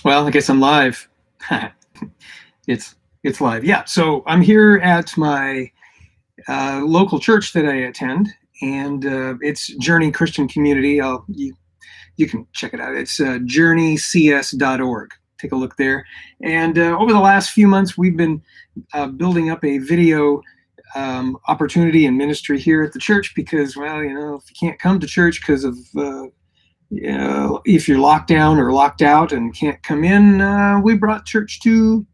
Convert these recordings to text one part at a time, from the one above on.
Well, I guess I'm live. it's it's live. Yeah. So I'm here at my local church that I attend, and it's Journey Christian Community. You can check it out. It's journeycs.org. Take a look there. And over the last few months, we've been building up a video opportunity and ministry here at the church because, well, if you can't come to church because of if you're locked down or locked out and can't come in, we brought church to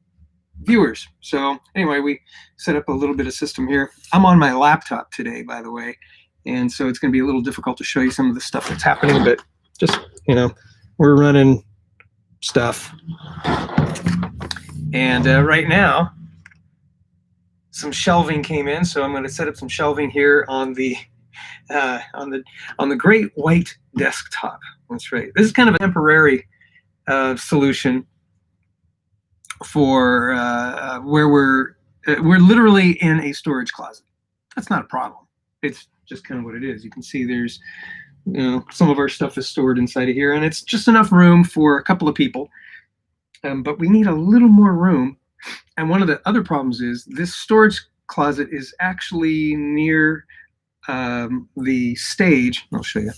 viewers. So anyway, we set up a little bit of system here. I'm on my laptop today, by the way, and so it's going to be a little difficult to show you some of the stuff that's happening, but just, we're running stuff. And right now, some shelving came in, so I'm going to set up some shelving here on the great white desktop. That's right. This is kind of a temporary solution for where we're literally in a storage closet. That's not a problem. It's just kind of what it is. You can see there's some of our stuff is stored inside of here, and it's just enough room for a couple of people. But we need a little more room. And one of the other problems is this storage closet is actually near the stage. I'll show you.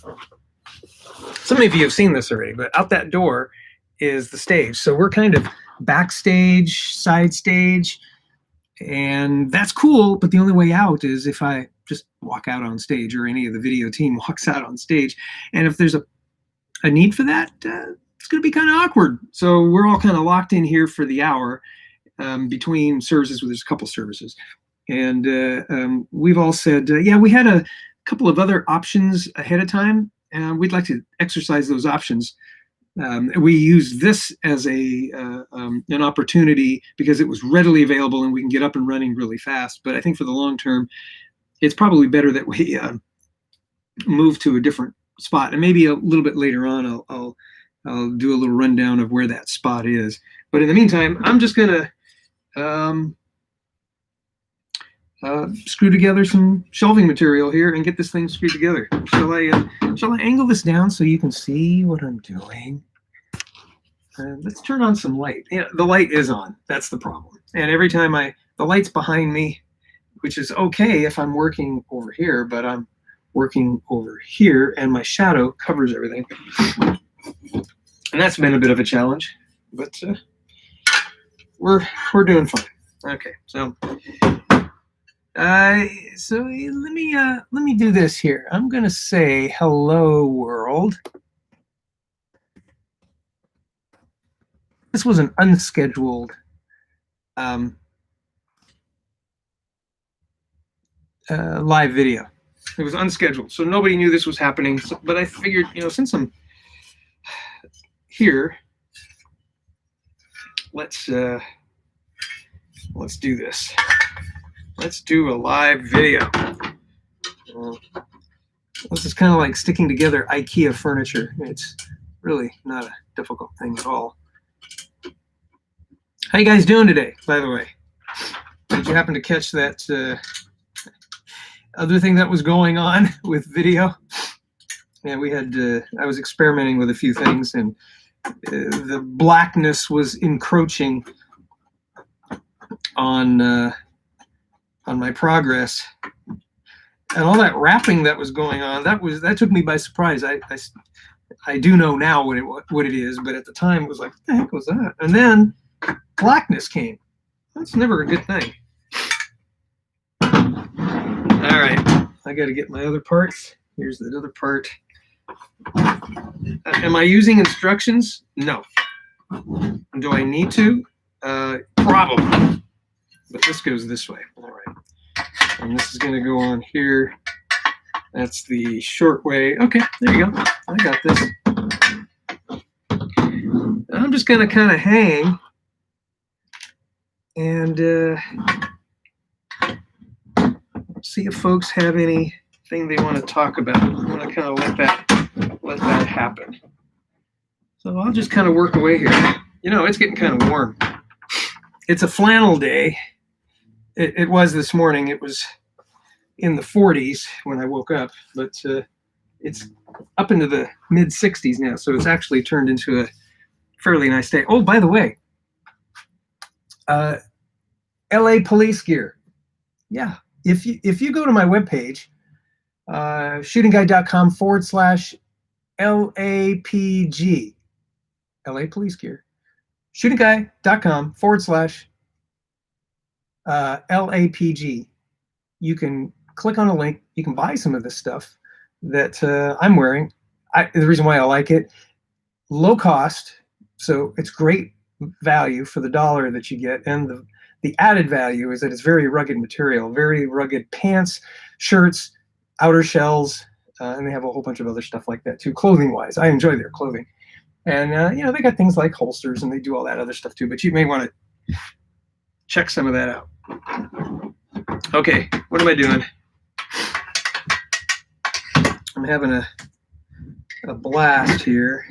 Some of you have seen this already, but out that door is the stage. So we're kind of backstage, side stage, and that's cool. But the only way out is if I just walk out on stage, or any of the video team walks out on stage. And if there's a need for that, it's going to be kind of awkward. So we're all kind of locked in here for the hour between services. There's a couple services. And we've all said, yeah, we had a couple of other options ahead of time, and we'd like to exercise those options. We used this as an opportunity because it was readily available and we can get up and running really fast. But I think for the long term, it's probably better that we move to a different spot. And maybe a little bit later on, I'll do a little rundown of where that spot is. But in the meantime, I'm just going to screw together some shelving material here and get this thing screwed together. Shall I angle this down so you can see what I'm doing? Let's turn on some light. Yeah, the light is on. That's the problem. And every time the light's behind me, which is okay if I'm working over here, but I'm working over here and my shadow covers everything. And that's been a bit of a challenge, but we're doing fine. Okay, so let me do this here. I'm gonna say hello world. This was an unscheduled live video. It was unscheduled, so nobody knew this was happening. But I figured, since I'm here, let's do this. Let's do a live video. This is kind of like sticking together IKEA furniture. It's really not a difficult thing at all. How you guys doing today, by the way? Did you happen to catch that other thing that was going on with video? Yeah, we had. I was experimenting with a few things, and the blackness was encroaching on my progress, and all that wrapping that was going on. That took me by surprise. I do know now what it is, but at the time it was like, what the heck was that? And then blackness came. That's never a good thing. All right, I got to get my other parts. Here's the other part. Am I using instructions? No. Do I need to? Probably. But this goes this way. All right. And this is going to go on here. That's the short way. Okay, there you go. I got this. I'm just going to kind of hang and see if folks have anything they want to talk about. I'm going to kind of let that happen. So I'll just kind of work away here. It's getting kind of warm. It's a flannel day. It was this morning. It was in the 40s when I woke up, but it's up into the mid 60s now. So it's actually turned into fairly nice day. Oh, by the way, LA police gear. Yeah, if you go to my webpage, shootingguy.com/LAPG, LA police gear, shootingguy.com/LAPG. You can click on a link. You can buy some of this stuff that I'm wearing. The reason why I like it, low cost, so it's great value for the dollar that you get, and the added value is that it's very rugged material, very rugged pants, shirts, outer shells, and they have a whole bunch of other stuff like that too, clothing wise. I enjoy their clothing. And they got things like holsters, and they do all that other stuff too, but you may want to check some of that out. Okay, what am I doing? I'm having a blast here,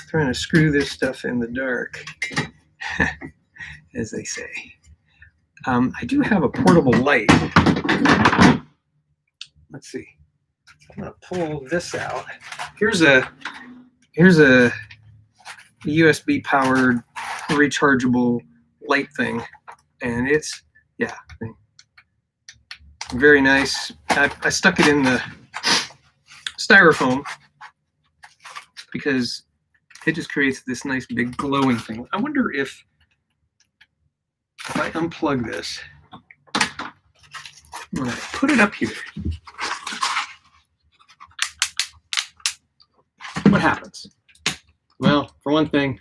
trying to screw this stuff in the dark, as they say. I do have a portable light. Let's see. I'm gonna pull this out. Here's a USB powered rechargeable light thing, and it's very nice. I stuck it in the styrofoam because it just creates this nice big glowing thing. I wonder if I unplug this, I'm gonna put it up here. What happens? Well, for one thing,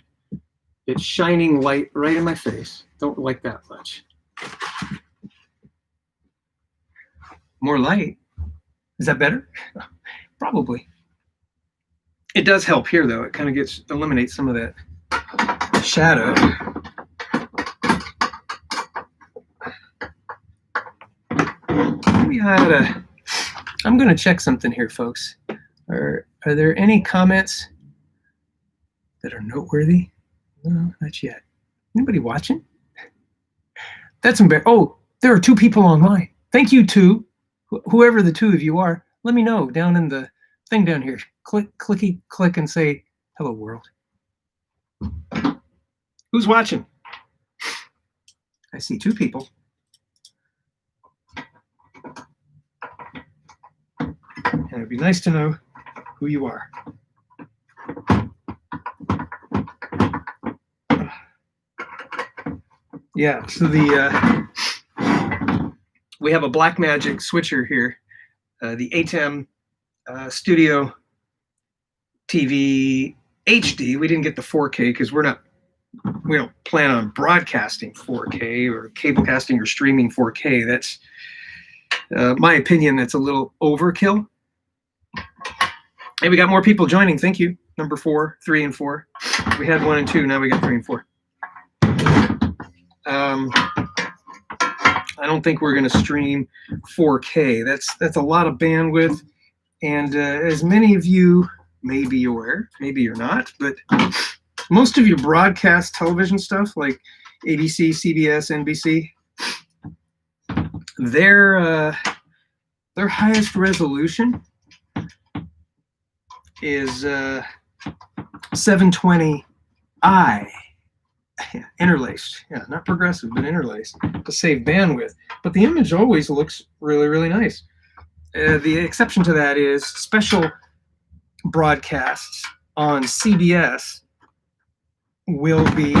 it's shining light right in my face. Don't like that much. More light. Is that better? Probably. It does help here, though. It kind of eliminates some of that shadow. I'm going to check something here, folks. Are there any comments that are noteworthy? No, not yet. Anybody watching? That's embarrassing. Oh, there are 2 people online. Thank you, 2. Whoever the 2 of you are, let me know down in the thing down here. Click and say, hello, world. Who's watching? I see 2 people. And it'd be nice to know who you are. Yeah, so we have a Blackmagic switcher here, the ATEM Studio TV HD. We didn't get the 4K because we don't plan on broadcasting 4K or cablecasting or streaming 4K. That's my opinion. That's a little overkill. Hey, we got more people joining. Thank you. Number 4, 3, and 4. We had 1 and 2. Now we got 3 and 4. I don't think we're going to stream 4K. That's a lot of bandwidth, and as many of you may be aware, maybe you're not, but most of your broadcast television stuff like ABC, CBS, NBC, their highest resolution is 720i. Interlaced, not progressive, but interlaced to save bandwidth. But the image always looks really, really nice. The exception to that is special broadcasts on CBS will be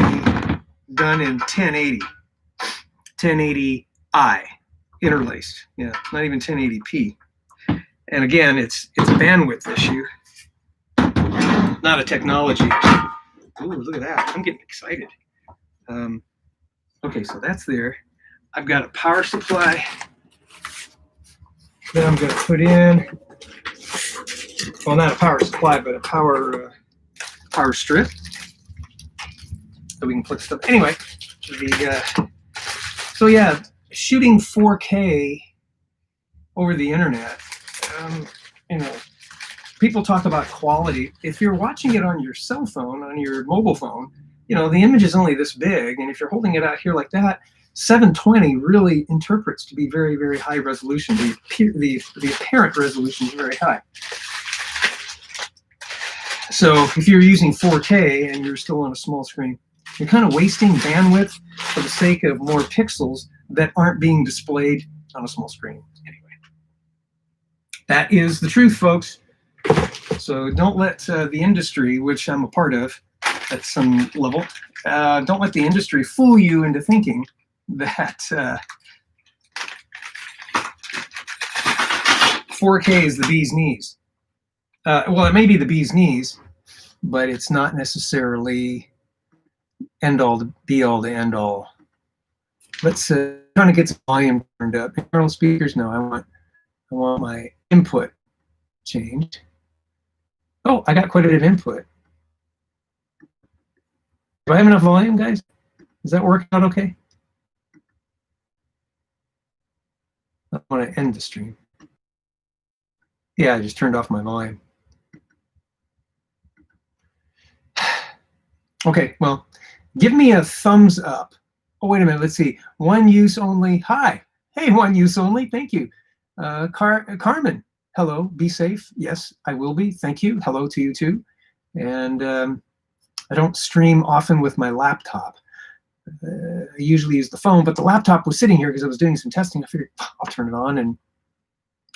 done in 1080i, interlaced. Yeah, not even 1080p. And again, it's a bandwidth issue, not a technology issue. Ooh, look at that! I'm getting excited. Okay, so that's there. I've got a power supply that I'm going to put in. Well, not a power supply, but a power strip that we can put stuff. Anyway, so yeah, shooting 4K over the internet. People talk about quality. If you're watching it on your cell phone, on your mobile phone, the image is only this big, and if you're holding it out here like that, 720 really interprets to be very, very high resolution. The apparent resolution is very high. So if you're using 4K and you're still on a small screen, you're kind of wasting bandwidth for the sake of more pixels that aren't being displayed on a small screen. Anyway, that is the truth, folks. So don't let the industry, which I'm a part of at some level, don't let the industry fool you into thinking that 4K is the bee's knees. Well, it may be the bee's knees, but it's not necessarily end all to be all to end all. Let's trying to get some volume turned up. Internal speakers, no, I want my input changed. Oh, I got quite a bit of input. Do I have enough volume, guys? Does that work out okay? I want to end the stream. Yeah, I just turned off my volume. Okay, well, give me a thumbs up. Oh, wait a minute, let's see. One use only, hi. Hey, one use only, thank you. Carmen, hello, be safe. Yes, I will be, thank you. Hello to you too. And I don't stream often with my laptop. I usually use the phone, but the laptop was sitting here because I was doing some testing. I figured I'll turn it on and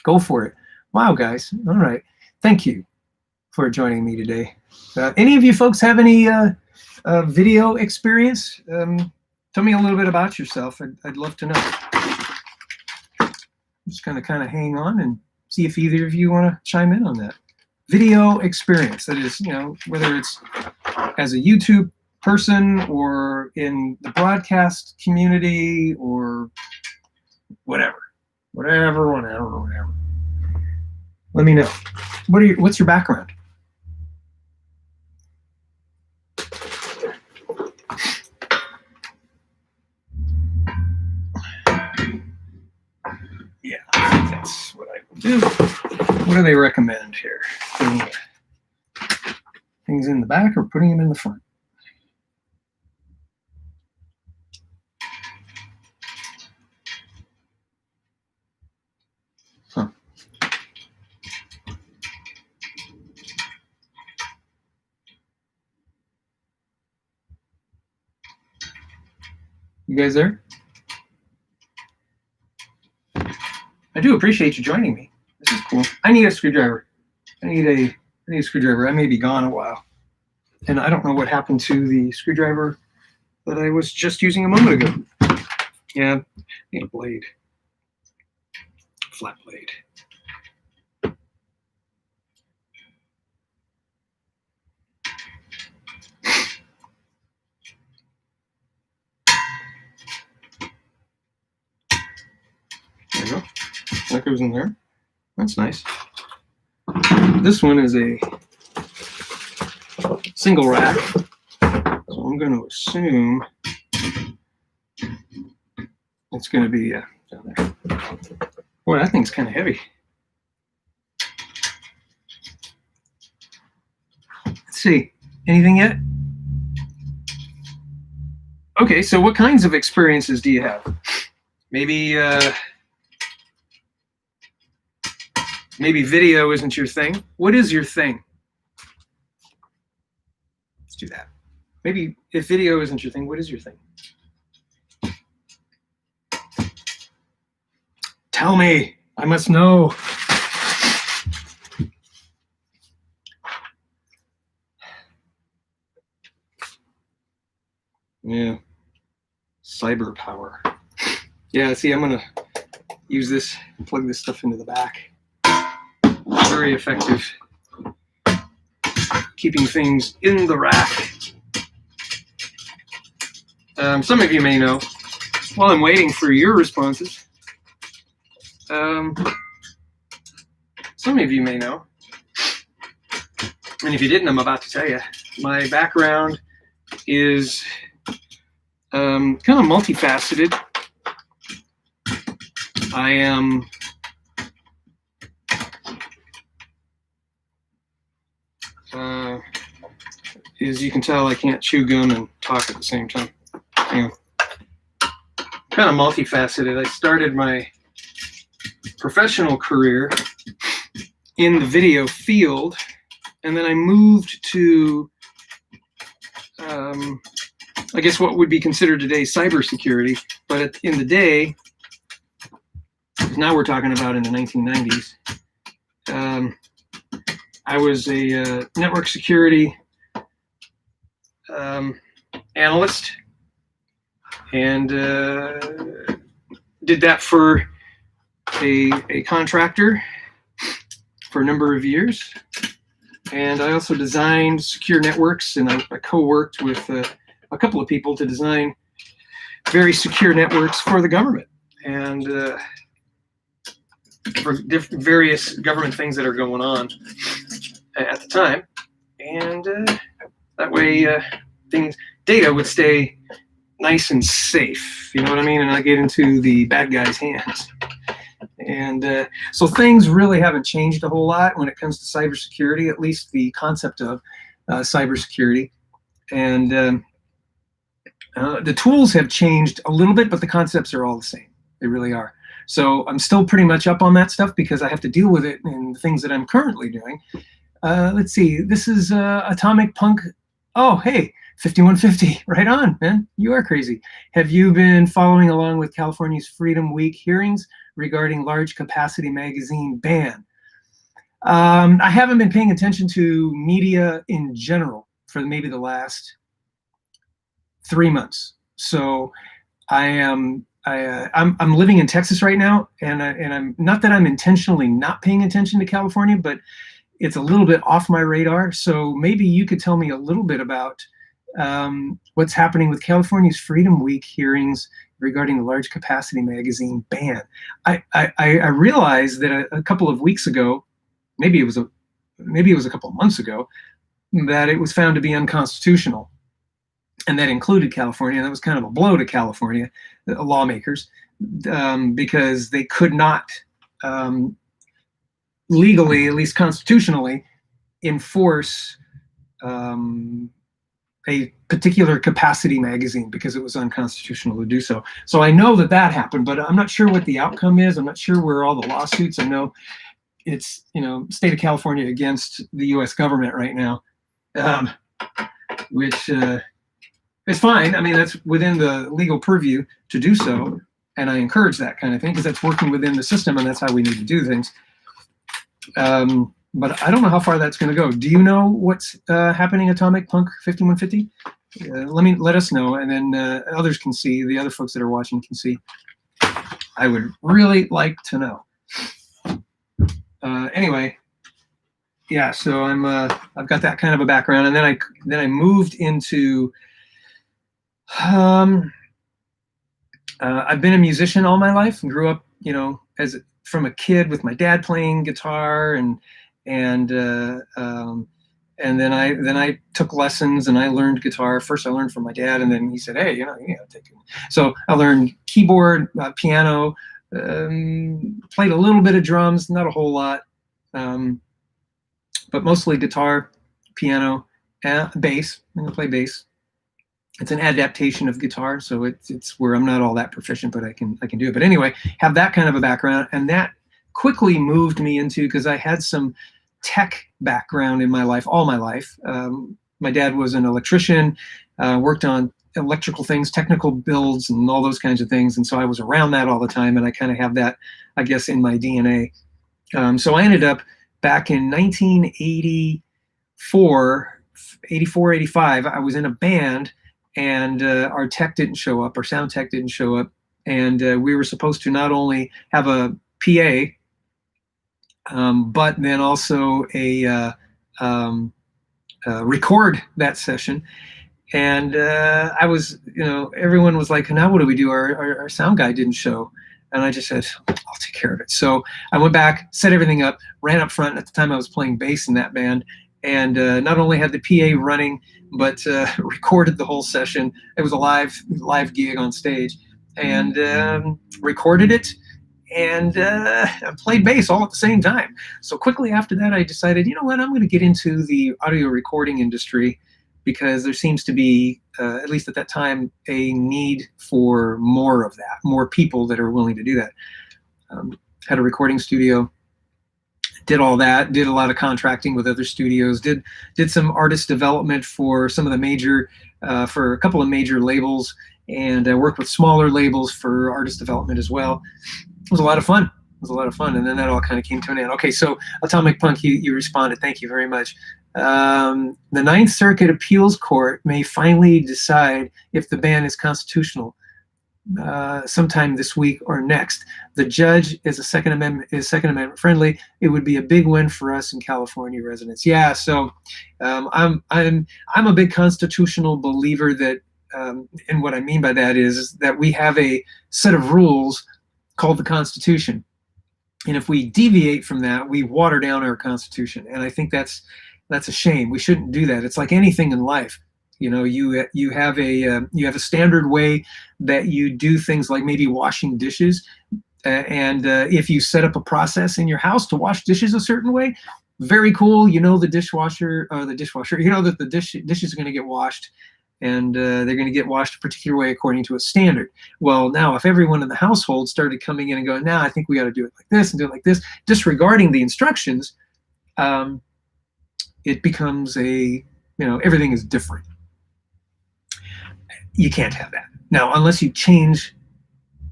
go for it. Wow, guys, all right. Thank you for joining me today. Any of you folks have any video experience? Tell me a little bit about yourself. I'd love to know. I'm just gonna kind of hang on and see if either of you want to chime in on that. Video experience, that is, you know, whether it's as a YouTube person or in the broadcast community or whatever. Let me know. What's your background? Yeah, I think that's what I will do. What do they recommend here? Putting things in the back or putting them in the front? Huh. You guys there? I do appreciate you joining me. This is cool. I need a screwdriver. I need a screwdriver. I may be gone a while. And I don't know what happened to the screwdriver that I was just using a moment ago. Yeah, I need a blade. Flat blade. There you go. That goes in there. That's nice. This one is a single rack. So I'm going to assume it's going to be down there. Boy, that thing's kind of heavy. Let's see. Anything yet? Okay, so what kinds of experiences do you have? Maybe maybe video isn't your thing. What is your thing? Let's do that. Maybe if video isn't your thing, what is your thing? Tell me. I must know. Yeah. Cyber power. Yeah, see, I'm going to use this, plug this stuff into the back. Very effective. Keeping things in the rack. Some of you may know, while I'm waiting for your responses, some of you may know, and if you didn't, I'm about to tell you, my background is kind of multifaceted. I am as you can tell, I can't chew gum and talk at the same time. You know, kind of multifaceted. I started my professional career in the video field and then I moved to, I guess what would be considered today cybersecurity, but in the day, now we're talking about in the 1990s, I was a network security analyst, and did that for a contractor for a number of years. And I also designed secure networks, and I co-worked with a couple of people to design very secure networks for the government and for various government things that are going on at the time. And that way data would stay nice and safe, you know what I mean, and not get into the bad guys' hands. And so things really haven't changed a whole lot when it comes to cybersecurity, at least the concept of cybersecurity. And the tools have changed a little bit, but the concepts are all the same. They really are. So I'm still pretty much up on that stuff because I have to deal with it in the things that I'm currently doing. Let's see. This is Atomic Punk. Oh, hey, 5150. Right on, man. You are crazy. Have you been following along with California's Freedom Week hearings regarding large capacity magazine ban? I haven't been paying attention to media in general for maybe the last 3 months. So I'm living in Texas right now, and I'm not that I'm intentionally not paying attention to California, but it's a little bit off my radar. So maybe you could tell me a little bit about what's happening with California's Freedom Week hearings regarding the large capacity magazine ban. I realized that a couple of weeks ago, maybe it was a couple of months ago, that it was found to be unconstitutional, and that included California. And that was kind of a blow to California lawmakers because they could not legally, at least constitutionally, enforce a particular capacity magazine because it was unconstitutional to do so. So I know that happened, but I'm not sure what the outcome is. I'm not sure where all the lawsuits. I know it's, state of California against the U.S. government right now, which is fine. I mean, that's within the legal purview to do so, and I encourage that kind of thing because that's working within the system, and that's how we need to do things. But I don't know how far that's going to go. Do you know what's happening, Atomic Punk 5150? Let us know, and then others can see. The other folks that are watching can see. I would really like to know. Anyway, yeah. So I've got that kind of a background, and then I moved into. I've been a musician all my life and grew up, from a kid with my dad playing guitar and then I took lessons and I learned guitar. First I learned from my dad, and then he said, hey, you gotta take it. So I learned keyboard, piano, played a little bit of drums, not a whole lot, but mostly guitar, piano, bass. I'm gonna play bass. It's an adaptation of guitar, so it's where I'm not all that proficient, but I can do it. But anyway, have that kind of a background, and that quickly moved me into, because I had some tech background in my life, all my life. My dad was an electrician, worked on electrical things, technical builds, and all those kinds of things, and so I was around that all the time, and I kind of have that, I guess, in my DNA. So I ended up back in 1984, 85, I was in a band, and our tech didn't show up, our sound tech didn't show up, and we were supposed to not only have a PA, but then also record that session. And I was, everyone was like, now what do we do? Our sound guy didn't show. And I just said, I'll take care of it. So I went back, set everything up, ran up front. At the time I was playing bass in that band, and not only had the PA running, but recorded the whole session. It was a live gig on stage, and recorded it, and played bass all at the same time. So quickly after that, I decided, you know what, I'm going to get into the audio recording industry, because there seems to be, at least at that time, a need for more of that, more people that are willing to do that. Had a recording studio, did all that, did a lot of contracting with other studios, did some artist development for some of the major, for a couple of major labels, and worked with smaller labels for artist development as well. It was a lot of fun. It was a lot of fun, and then that all kind of came to an end. Okay, so Atomic Punk, you responded. Thank you very much. The Ninth Circuit Appeals Court may finally decide if the ban is constitutional sometime this week or next. The judge is Second Amendment friendly. It would be a big win for us in California residents. Yeah, so I'm a big constitutional believer that, and what I mean by that is that we have a set of rules called the Constitution. And if we deviate from that, we water down our Constitution. And I think that's a shame. We shouldn't do that. It's like anything in life. You know, you have a standard way that you do things, like maybe washing dishes. And if you set up a process in your house to wash dishes a certain way, very cool. You know, the dishwasher, you know that the dishes are going to get washed, and they're going to get washed a particular way according to a standard. Well, now if everyone in the household started coming in and going, "Now I think we got to do it like this and do it like this," disregarding the instructions, it becomes everything is different. You can't have that. Now, unless you change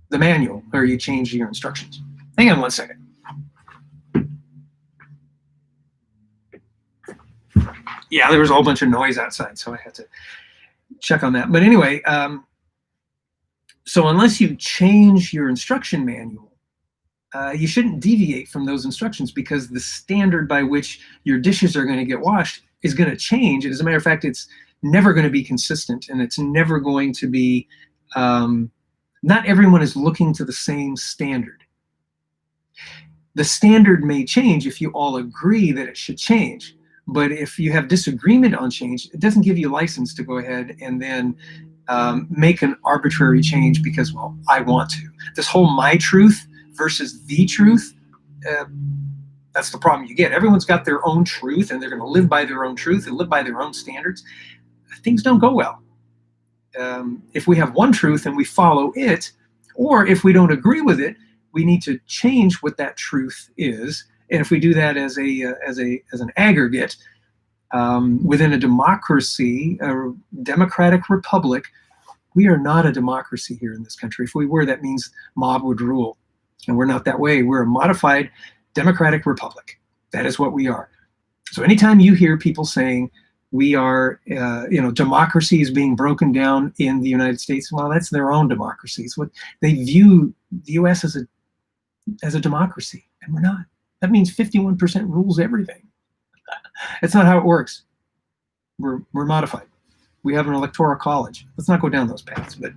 the manual or you change your instructions. Hang on one second. Yeah, there was a whole bunch of noise outside, so I had to check on that. But anyway, so unless you change your instruction manual, you shouldn't deviate from those instructions, because the standard by which your dishes are going to get washed is going to change. As a matter of fact, it's never going to be consistent, and it's never going to be, not everyone is looking to the same standard. The standard may change if you all agree that it should change, but if you have disagreement on change, it doesn't give you license to go ahead and then make an arbitrary change because, well, I want to. This whole my truth versus the truth, that's the problem you get. Everyone's got their own truth, and they're going to live by their own truth and live by their own standards. Things don't go well. If we have one truth and we follow it, or if we don't agree with it, we need to change what that truth is. And if we do that as an aggregate within a democracy, a democratic republic, we are not a democracy here in this country. If we were, that means mob would rule, and we're not that way. We're a modified democratic republic. That is what we are. So anytime you hear people saying we are, democracy is being broken down in the United States, well, that's their own democracy. It's what they view the U.S. as a democracy, and we're not. That means 51% rules everything. That's not how it works. We're modified. We have an electoral college. Let's not go down those paths. But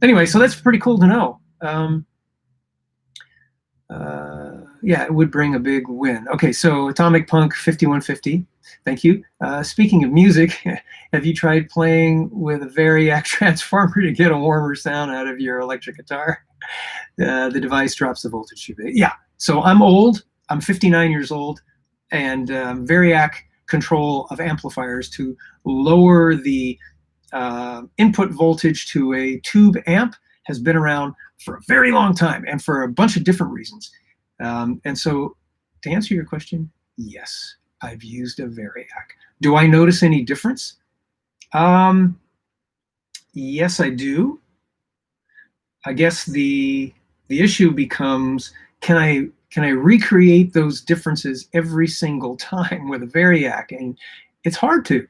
anyway, so that's pretty cool to know. Yeah, it would bring a big win. Okay, so Atomic Punk 5150. Thank you. Speaking of music, have you tried playing with a Variac transformer to get a warmer sound out of your electric guitar? The device drops the voltage too big. Yeah, so I'm old. I'm 59 years old, and Variac control of amplifiers to lower the input voltage to a tube amp has been around for a very long time, and for a bunch of different reasons. And so to answer your question, yes, I've used a Variac. Do I notice any difference? Yes, I do. I guess the issue becomes, can I recreate those differences every single time with a Variac? And it's hard to,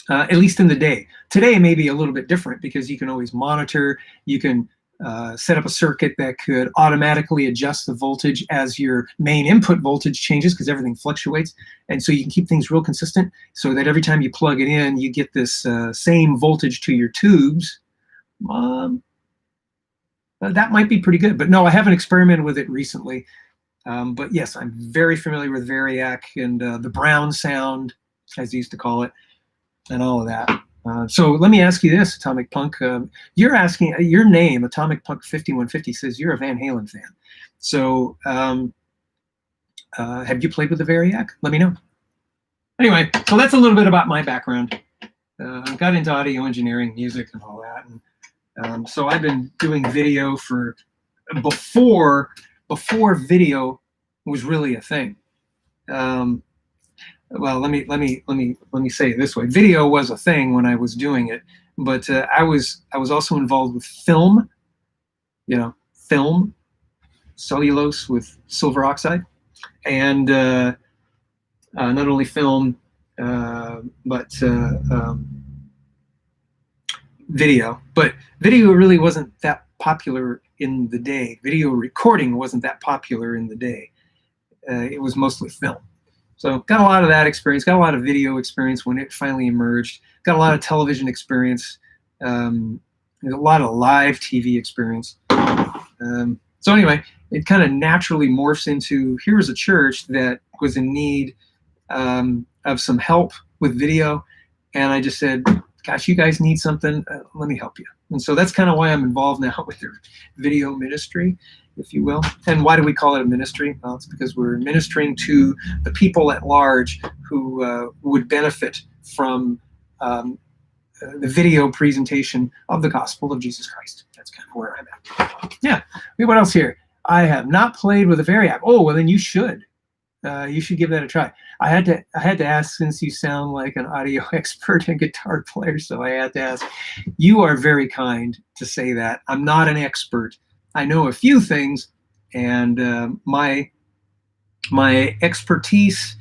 at least in the day. Today it may be a little bit different, because you can always monitor. You can set up a circuit that could automatically adjust the voltage as your main input voltage changes, because everything fluctuates. And so you can keep things real consistent, so that every time you plug it in, you get this same voltage to your tubes. That might be pretty good. But no, I haven't experimented with it recently. But yes, I'm very familiar with Variac and the Brown sound, as they used to call it, and all of that. So let me ask you this, Atomic Punk. You're asking, your name, Atomic Punk 5150, says you're a Van Halen fan. So have you played with the Variac? Let me know. Anyway, so that's a little bit about my background. I got into audio engineering, music, and all that. And so I've been doing video for before video was really a thing. Um, well, let me say it this way: video was a thing when I was doing it, but I was also involved with film. Film, cellulose with silver oxide, and not only film, but video. But video really wasn't that popular in the day. Video recording wasn't that popular in the day. It was mostly film. So got a lot of that experience, got a lot of video experience when it finally emerged, got a lot of television experience, a lot of live TV experience. So anyway, it kind of naturally morphs into here's a church that was in need of some help with video. And I just said, gosh, you guys need something, let me help you. And so that's kind of why I'm involved now with their video ministry, if you will. And why do we call it a ministry? Well, it's because we're ministering to the people at large who would benefit from the video presentation of the gospel of Jesus Christ. That's kind of where I'm at. Yeah. What else here? I have not played with a Variac. Oh, well, then you should. You should give that a try. I had to ask, since you sound like an audio expert and guitar player, so I had to ask. You are very kind to say that. I'm not an expert. I know a few things, and my expertise.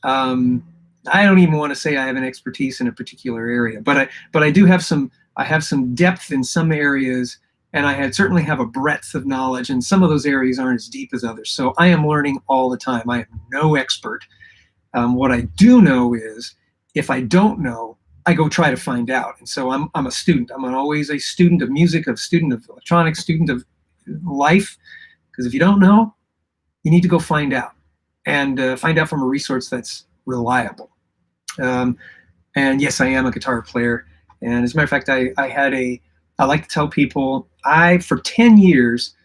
I don't even want to say I have an expertise in a particular area, but I do have some. I have some depth in some areas, and I certainly have a breadth of knowledge, and some of those areas aren't as deep as others. So I am learning all the time. I am no expert. What I do know is, if I don't know, I go try to find out. And so I'm a student. I'm always a student of music, a student of electronics, student of life. Because if you don't know, you need to go find out, and find out from a resource that's reliable. Um, and yes, I am a guitar player. And as a matter of fact, I like to tell people, for 10 years,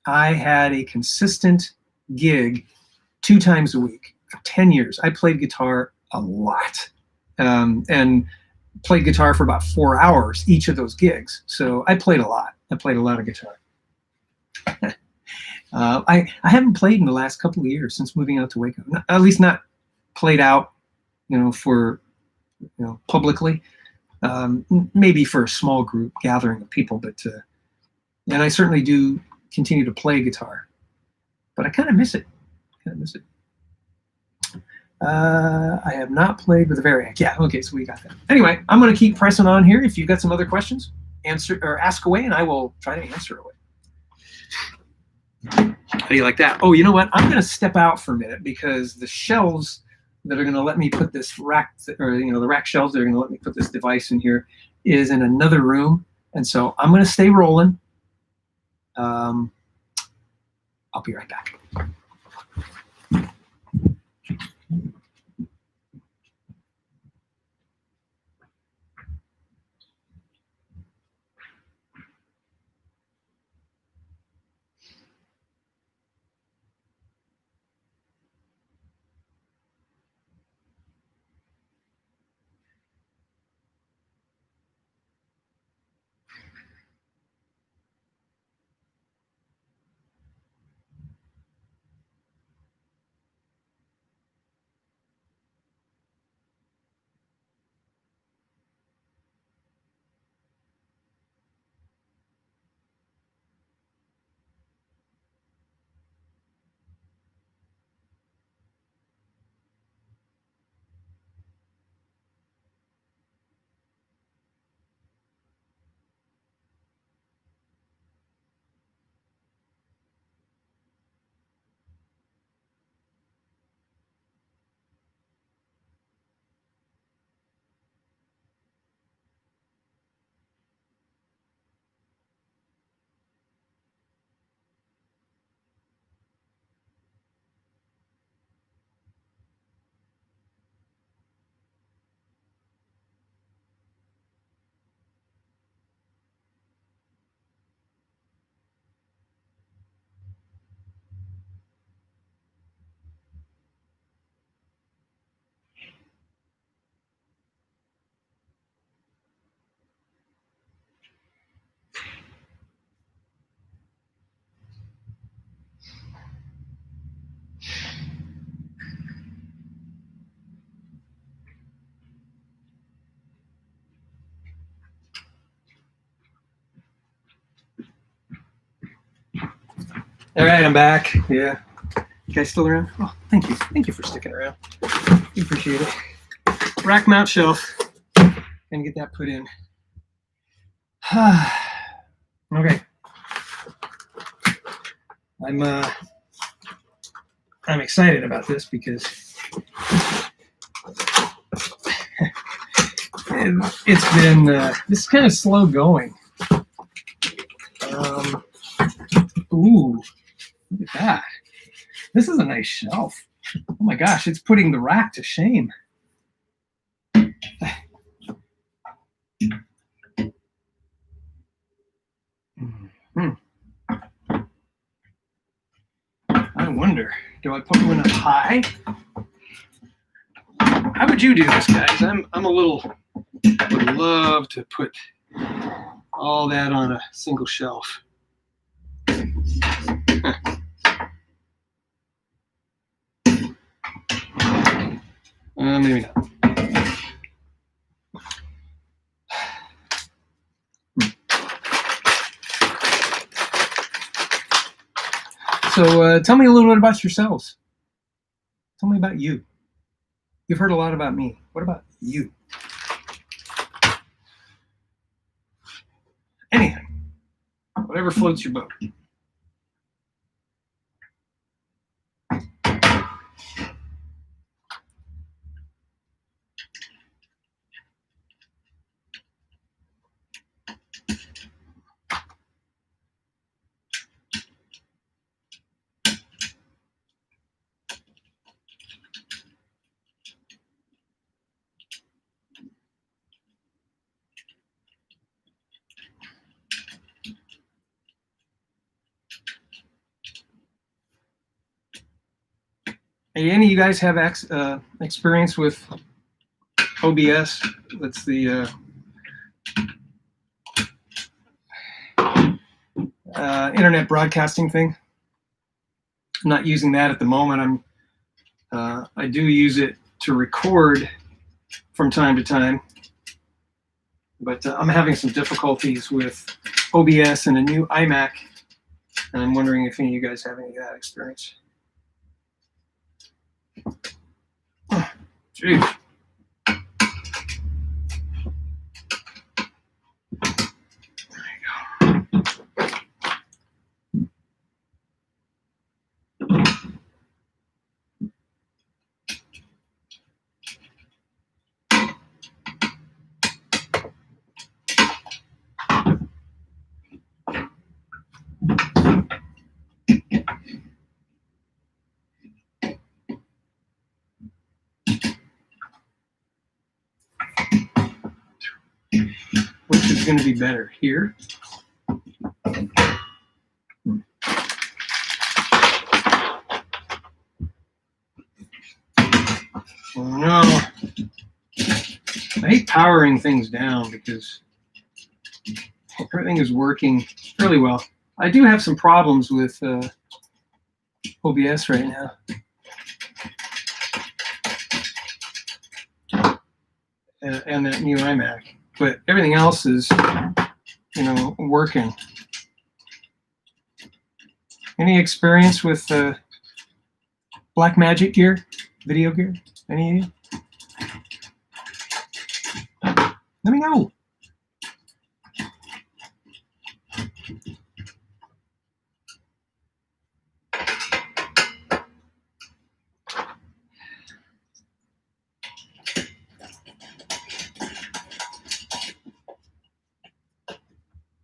I had a consistent gig 2 times a week. For 10 years, I played guitar a lot, and played guitar for about 4 hours each of those gigs. So I played a lot. I played a lot of guitar. I haven't played in the last couple of years since moving out to Waco. At least not played out, for publicly. Maybe for a small group gathering of people, but and I certainly do continue to play guitar, but I kind of miss it. I have not played with a Variac. Yeah, okay, so we got that. Anyway, I'm going to keep pressing on here. If you've got some other questions, answer or ask away, and I will try to answer away. How do you like that? Oh, you know what? I'm going to step out for a minute because the shelves that are going to let me put this rack, or the rack shelves that are going to let me put this device in here, is in another room, and so I'm going to stay rolling. I'll be right back. All right, I'm back. Yeah. You guys still around? Oh, thank you. Thank you for sticking around. We appreciate it. Rack mount shelf. Gonna get that put in. Okay. I'm excited about this because it's been this is kind of slow going. Ooh, look at that. This is a nice shelf. Oh my gosh, it's putting the rack to shame. I wonder, do I put one up high? How would you do this, guys? I'm a little, would love to put all that on a single shelf. Maybe not. So tell me a little bit about yourselves. Tell me about you. You've heard a lot about me. What about you? Anything. Whatever floats your boat. Hey, any of you guys have experience with OBS? That's the internet broadcasting thing. I'm not using that at the moment. I do use it to record from time to time, but I'm having some difficulties with OBS and a new iMac, and I'm wondering if any of you guys have any of that experience. Oh, geez. Which is going to be better here? Oh, no. I hate powering things down because everything is working really well. I do have some problems with OBS right now. And that new iMac, but everything else is, working. Any experience with Blackmagic gear, video gear? Any of you? Let me know.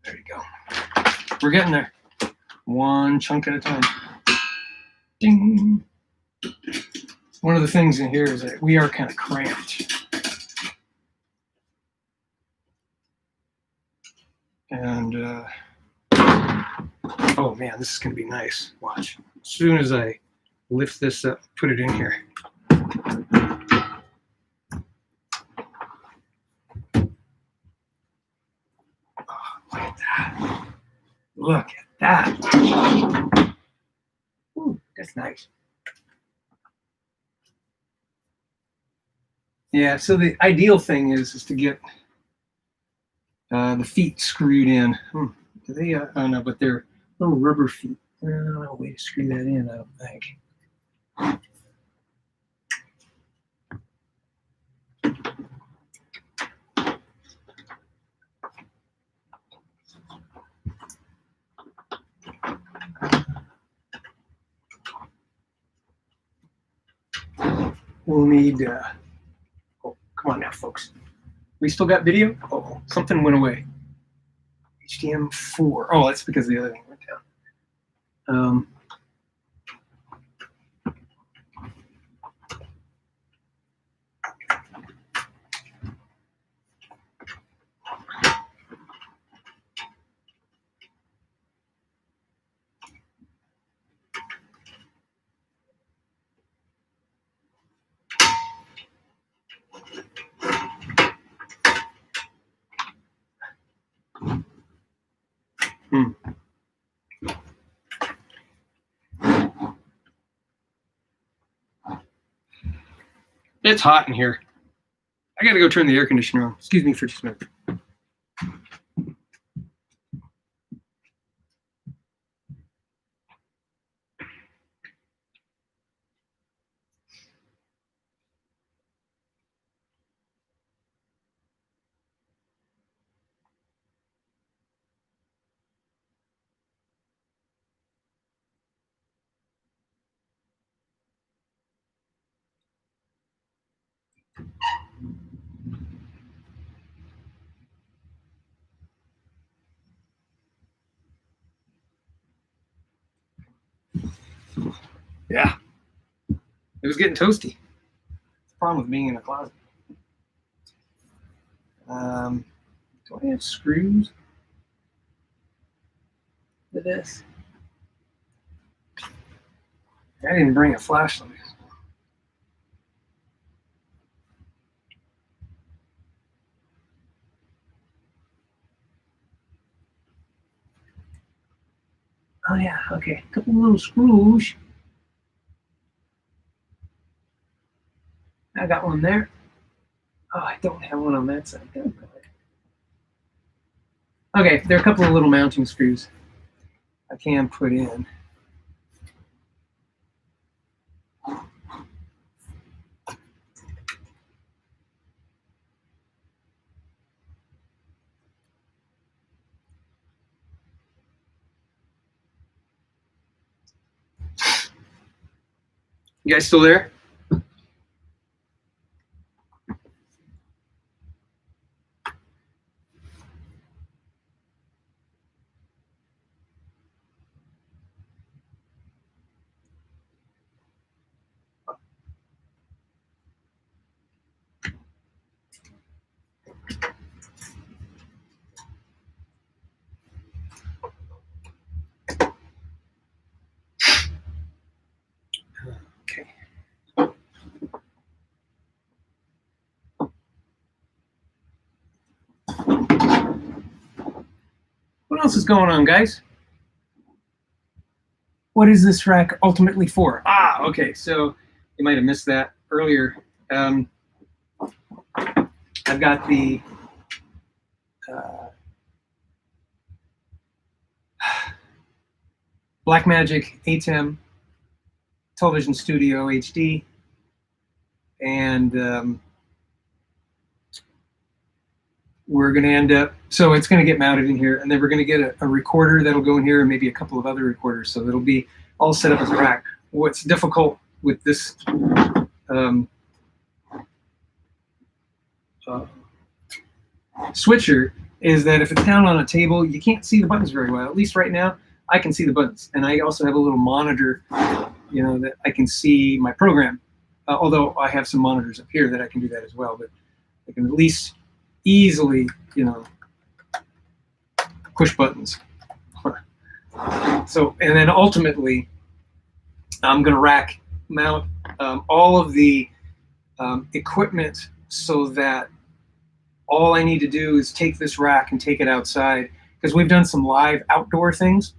There you go. We're getting there. One chunk at a time. Ding. One of the things in here is that we are kind of cramped. And, oh man, this is going to be nice. Watch. As soon as I lift this up, put it in here. Oh, look at that. Ooh, that's nice. Yeah, so the ideal thing is to get the feet screwed in. Do they? Oh no, but they're little rubber feet. No way to screw that in, I don't think. We'll need, oh, come on now, folks. We still got video? Oh, something went away. HDM4. Oh, that's because the other thing went down. It's hot in here. I gotta go turn the air conditioner on. Excuse me for just a minute. Yeah. It was getting toasty. That's the problem with being in a closet. Do I have screws for this? I didn't bring a flashlight. Oh yeah, okay. A couple little screws. I got one there. Oh, I don't have one on that side. Okay, there are a couple of little mounting screws I can put in. You guys still there? Okay. What else is going on, guys? What is this rack ultimately for? Ah, okay. So you might have missed that earlier. I've got the Blackmagic ATEM Television Studio HD, and we're going to end up, so it's going to get mounted in here, and then we're going to get a recorder that'll go in here, and maybe a couple of other recorders, so it'll be all set up as a rack. What's difficult with this switcher is that if it's down on a table, you can't see the buttons very well. At least right now, I can see the buttons, and I also have a little monitor, you know, that I can see my program. Although I have some monitors up here that I can do that as well, but I can at least easily, you know, push buttons. So, and then ultimately, I'm going to rack mount all of the equipment so that all I need to do is take this rack and take it outside, because we've done some live outdoor things,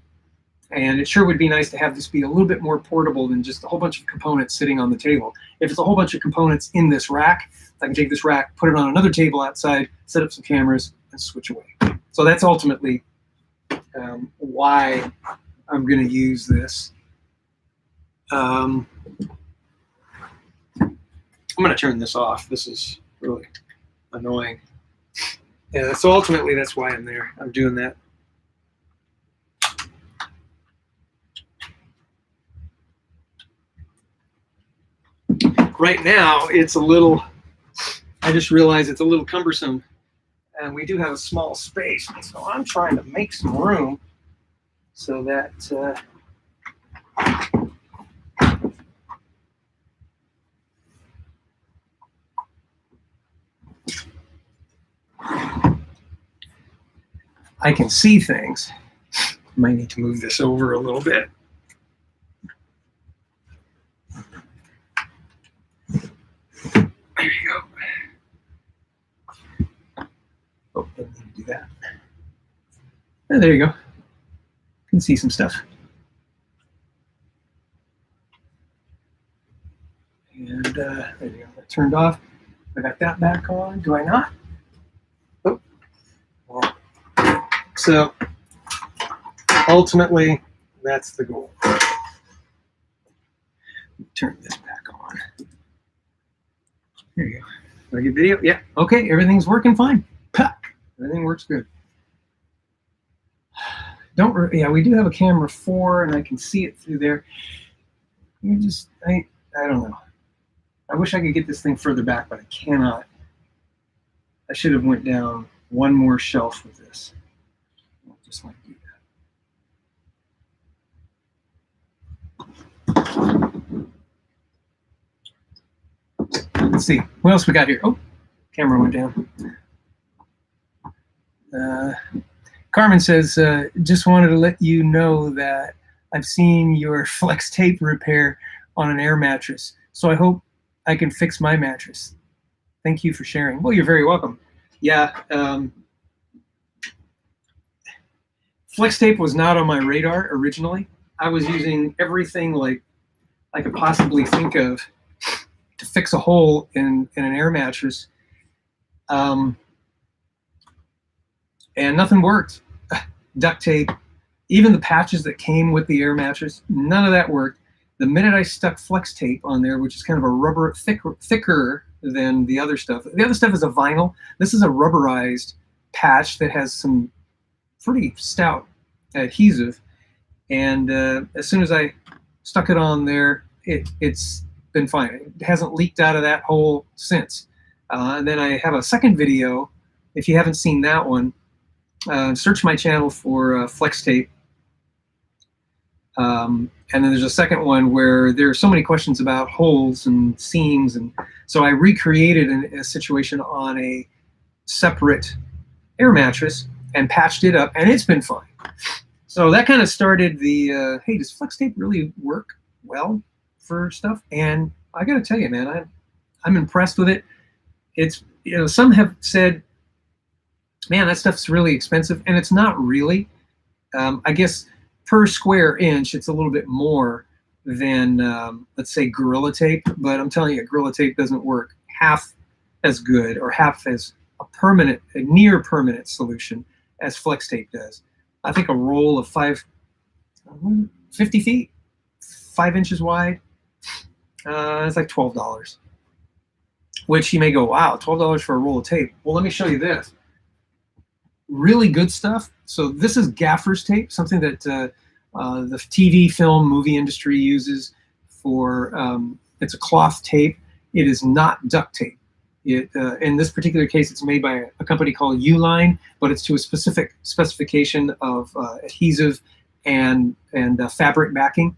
and it sure would be nice to have this be a little bit more portable than just a whole bunch of components sitting on the table. If it's a whole bunch of components in this rack, I can take this rack, put it on another table outside, set up some cameras, and switch away. So that's ultimately why I'm going to use this. I'm going to turn this off. This is really annoying. Yeah, so ultimately that's why I'm there. I'm doing that. Right now, it's a little, I just realized it's a little cumbersome. And we do have a small space. So I'm trying to make some room so that I can see things. Might need to move this over a little bit. There you go. Oh, didn't need to do that. And there you go. You can see some stuff. And there you go. That turned off. I got that back on. Do I not? Oh. Well, so ultimately, that's the goal. Turn this back on. There you go. Do I get video? Yeah. Okay. Everything's working fine. Everything works good. Yeah, we do have a camera 4, and I can see it through there. I don't know. I wish I could get this thing further back, but I cannot. I should have went down one more shelf with this. I'll just like do that. Let's see. What else we got here? Oh, camera went down. Carmen says, just wanted to let you know that I've seen your flex tape repair on an air mattress. So I hope I can fix my mattress. Thank you for sharing. Well, you're very welcome. Yeah. Flex tape was not on my radar originally. I was using everything like I could possibly think of to fix a hole in an air mattress. And nothing worked. Duct tape, even the patches that came with the air mattress, none of that worked. The minute I stuck flex tape on there, which is kind of a rubber, thicker than the other stuff. The other stuff is a vinyl. This is a rubberized patch that has some pretty stout adhesive. And as soon as I stuck it on there, it's been fine. It hasn't leaked out of that hole since. And then I have a second video. If you haven't seen that one, search my channel for flex tape. And then there's a second one where there are so many questions about holes and seams. And so I recreated a situation on a separate air mattress and patched it up, and it's been fine. So that kind of started the, hey, does flex tape really work well for stuff? And I got to tell you, man, I'm impressed with it. It's, some have said, man, that stuff's really expensive, and it's not really. I guess per square inch, it's a little bit more than, let's say, Gorilla Tape, but I'm telling you, Gorilla Tape doesn't work half as good or half as a near permanent solution as Flex Tape does. I think a roll of 50 feet, 5 inches wide, it's like $12, which you may go, wow, $12 for a roll of tape. Well, let me show you this. Really good stuff. So this is gaffer's tape, something that the TV, film, movie industry uses for, it's a cloth tape. It is not duct tape. In this particular case, it's made by a company called Uline, but it's to a specific specification of adhesive and fabric backing.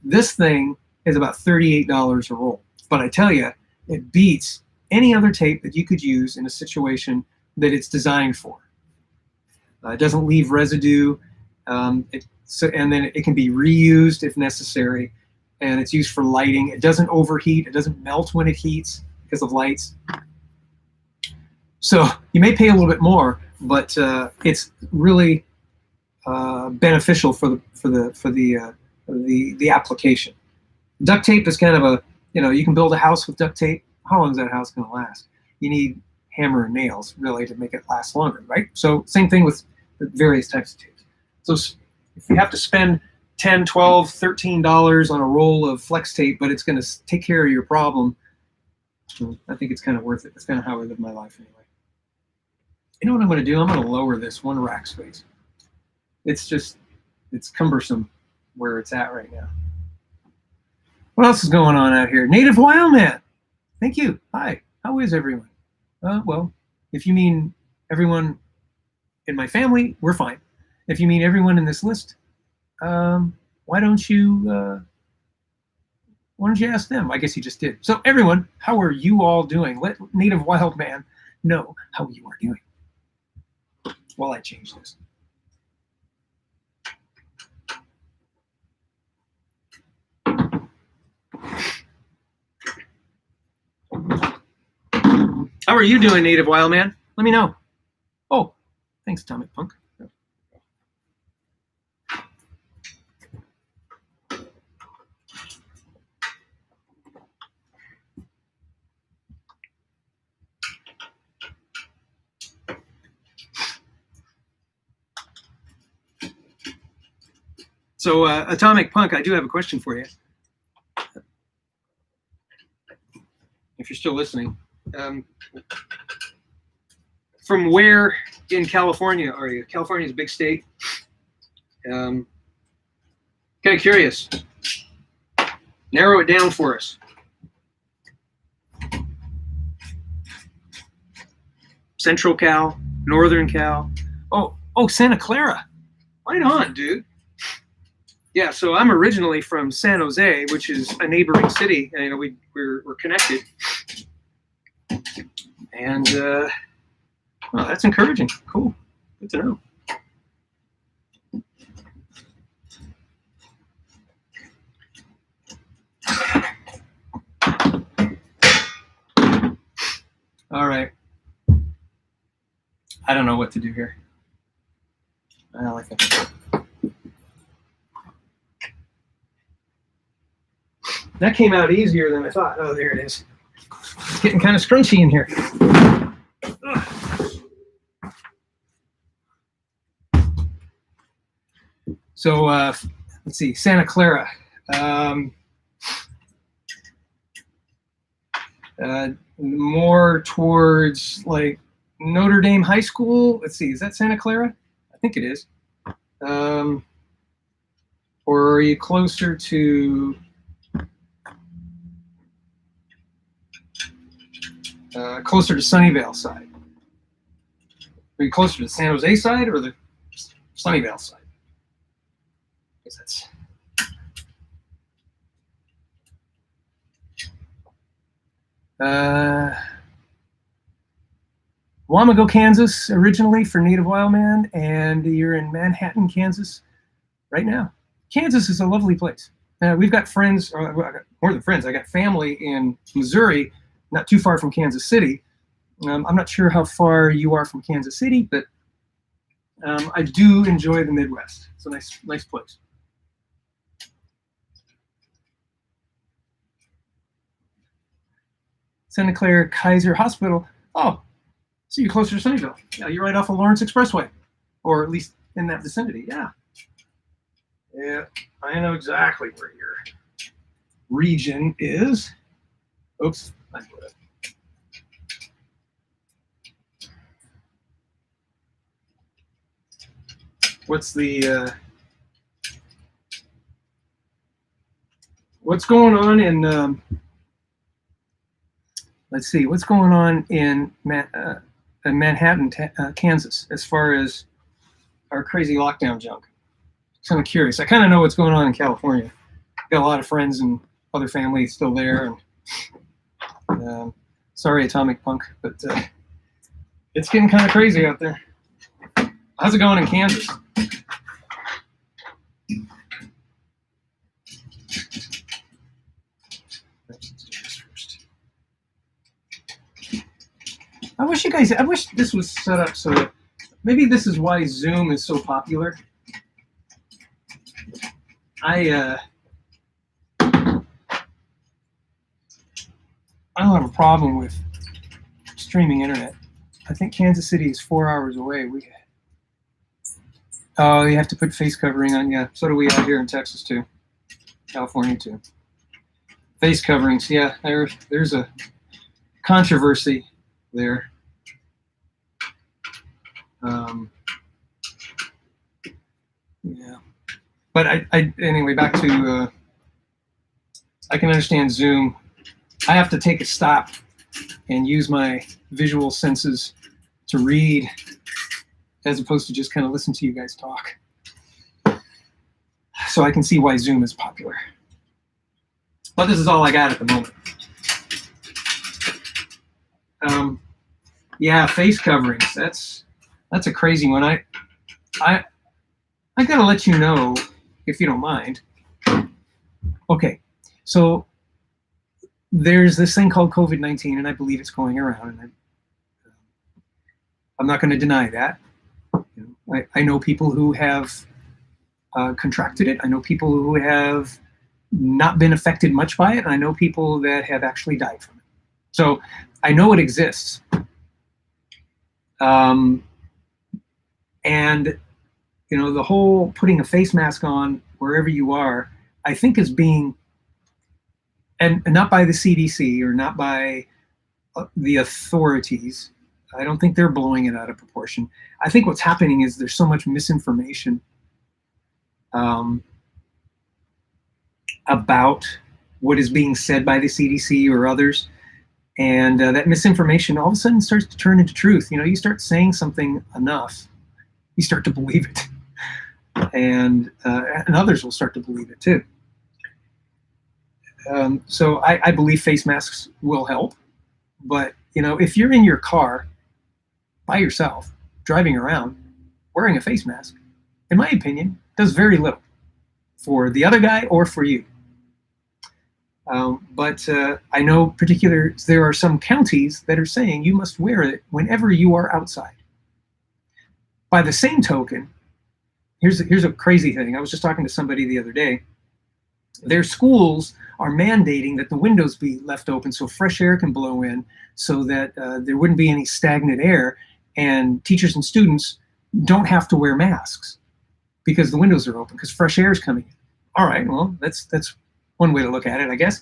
This thing is about $38 a roll. But I tell you, it beats any other tape that you could use in a situation that it's designed for. It doesn't leave residue, and then it can be reused if necessary, and it's used for lighting. It doesn't overheat. It doesn't melt when it heats because of lights. So you may pay a little bit more, but it's really beneficial for the application. Duct tape is kind of a, you can build a house with duct tape. How long is that house going to last? You need hammer and nails really to make it last longer, right? So same thing with the various types of tapes. So if you have to spend $10, $12, $13 on a roll of flex tape, but it's going to take care of your problem. I think it's kind of worth it. That's kind of how I live my life anyway. You know what I'm going to do? I'm going to lower this one rack space. It's cumbersome where it's at right now. What else is going on out here? Native Wildman. Thank you. Hi. How is everyone? Well, if you mean everyone in my family, we're fine. If you mean everyone in this list, why don't you ask them? I guess you just did. So everyone, how are you all doing? Let Native Wildman know how you are doing while I change this. How are you doing, Native Wildman? Let me know. Oh, thanks, Atomic Punk. So, Atomic Punk, I do have a question for you. If you're still listening. From where in California are you? California's a big state. Kind of curious. Narrow it down for us. Central Cal, Northern Cal. Oh, Santa Clara. Right on, dude. Yeah, so I'm originally from San Jose, which is a neighboring city. And, you know, we're connected. And well, that's encouraging. Cool. Good to know. All right. I don't know what to do here. I think that came out easier than I thought. Oh, there it is. It's getting kind of scrunchy in here. So let's see, Santa Clara. More towards like Notre Dame High School. Let's see, is that Santa Clara? I think it is. Or are you closer to Sunnyvale side? Are you closer to the San Jose side or the Sunnyvale side? I guess that's. Wamego, Kansas, originally for Native Wildman, and you're in Manhattan, Kansas, right now. Kansas is a lovely place. We've got friends, or more than friends. I got family in Missouri, not too far from Kansas City. I'm not sure how far you are from Kansas City, but I do enjoy the Midwest. It's a nice place. Santa Clara Kaiser Hospital. Oh, so you're closer to Sunnyvale. Yeah, you're right off of Lawrence Expressway, or at least in that vicinity. Yeah. Yeah, I know exactly where your region is. Oops, I put it. What's the what's going on in let's see, what's going on in Manhattan, Kansas, as far as our crazy lockdown junk? So I'm curious. I kind of know what's going on in California. Got a lot of friends and other family still there. And sorry, Atomic Punk, but it's getting kind of crazy out there. How's it going in Kansas? I wish this was set up so that maybe this is why Zoom is so popular. I don't have a problem with streaming internet. I think Kansas City is 4 hours away. Oh, you have to put face covering on. Yeah, so do we out here in Texas too, California too. Face coverings. Yeah, there's a controversy there. Yeah, but anyway, back to I can understand Zoom. I have to take a stop and use my visual senses to read as opposed to just kind of listen to you guys talk. So I can see why Zoom is popular. But this is all I got at the moment. Yeah, face coverings. That's a crazy one. I gotta let you know, if you don't mind. Okay, so there's this thing called COVID-19, and I believe it's going around, and I'm not going to deny that. I know people who have contracted it. I know people who have not been affected much by it. And I know people that have actually died from it. So I know it exists. And the whole putting a face mask on wherever you are, I think is being, and not by the CDC or not by the authorities. I don't think they're blowing it out of proportion. I think what's happening is there's so much misinformation about what is being said by the CDC or others. And that misinformation all of a sudden starts to turn into truth. You start saying something enough, you start to believe it. And others will start to believe it too. So I believe face masks will help. But, if you're in your car by yourself, driving around, wearing a face mask, in my opinion, does very little for the other guy or for you. But I know there are some counties that are saying you must wear it whenever you are outside. By the same token, here's a crazy thing. I was just talking to somebody the other day. Their schools are mandating that the windows be left open so fresh air can blow in, so that there wouldn't be any stagnant air, and teachers and students don't have to wear masks because the windows are open because fresh air is coming in. All right, well, that's one way to look at it, I guess.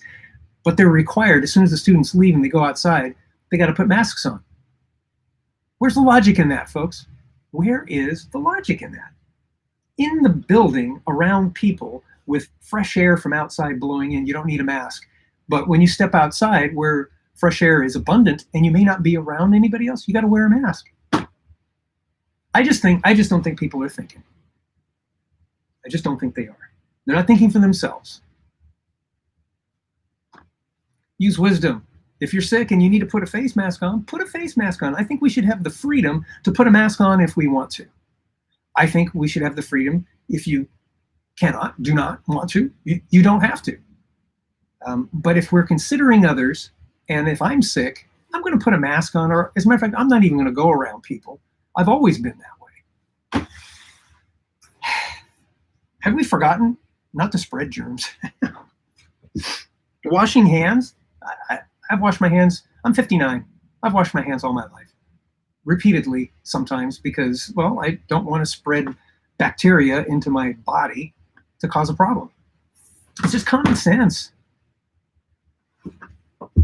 But they're required, as soon as the students leave and they go outside, they got to put masks on. Where's the logic in that, folks? Where is the logic in that? In the building, around people, with fresh air from outside blowing in, you don't need a mask. But when you step outside where fresh air is abundant and you may not be around anybody else, you got to wear a mask. I just don't think people are thinking. I just don't think they are. They're not thinking for themselves. Use wisdom. If you're sick and you need to put a face mask on, put a face mask on. I think we should have the freedom to put a mask on if we want to. I think we should have the freedom, if you do not want to, you don't have to. But if we're considering others, and if I'm sick, I'm going to put a mask on, or as a matter of fact, I'm not even going to go around people. I've always been that way. Have we forgotten not to spread germs? Washing hands. I've washed my hands. I'm 59. I've washed my hands all my life. Repeatedly sometimes because, well, I don't want to spread bacteria into my body to cause a problem. It's just common sense.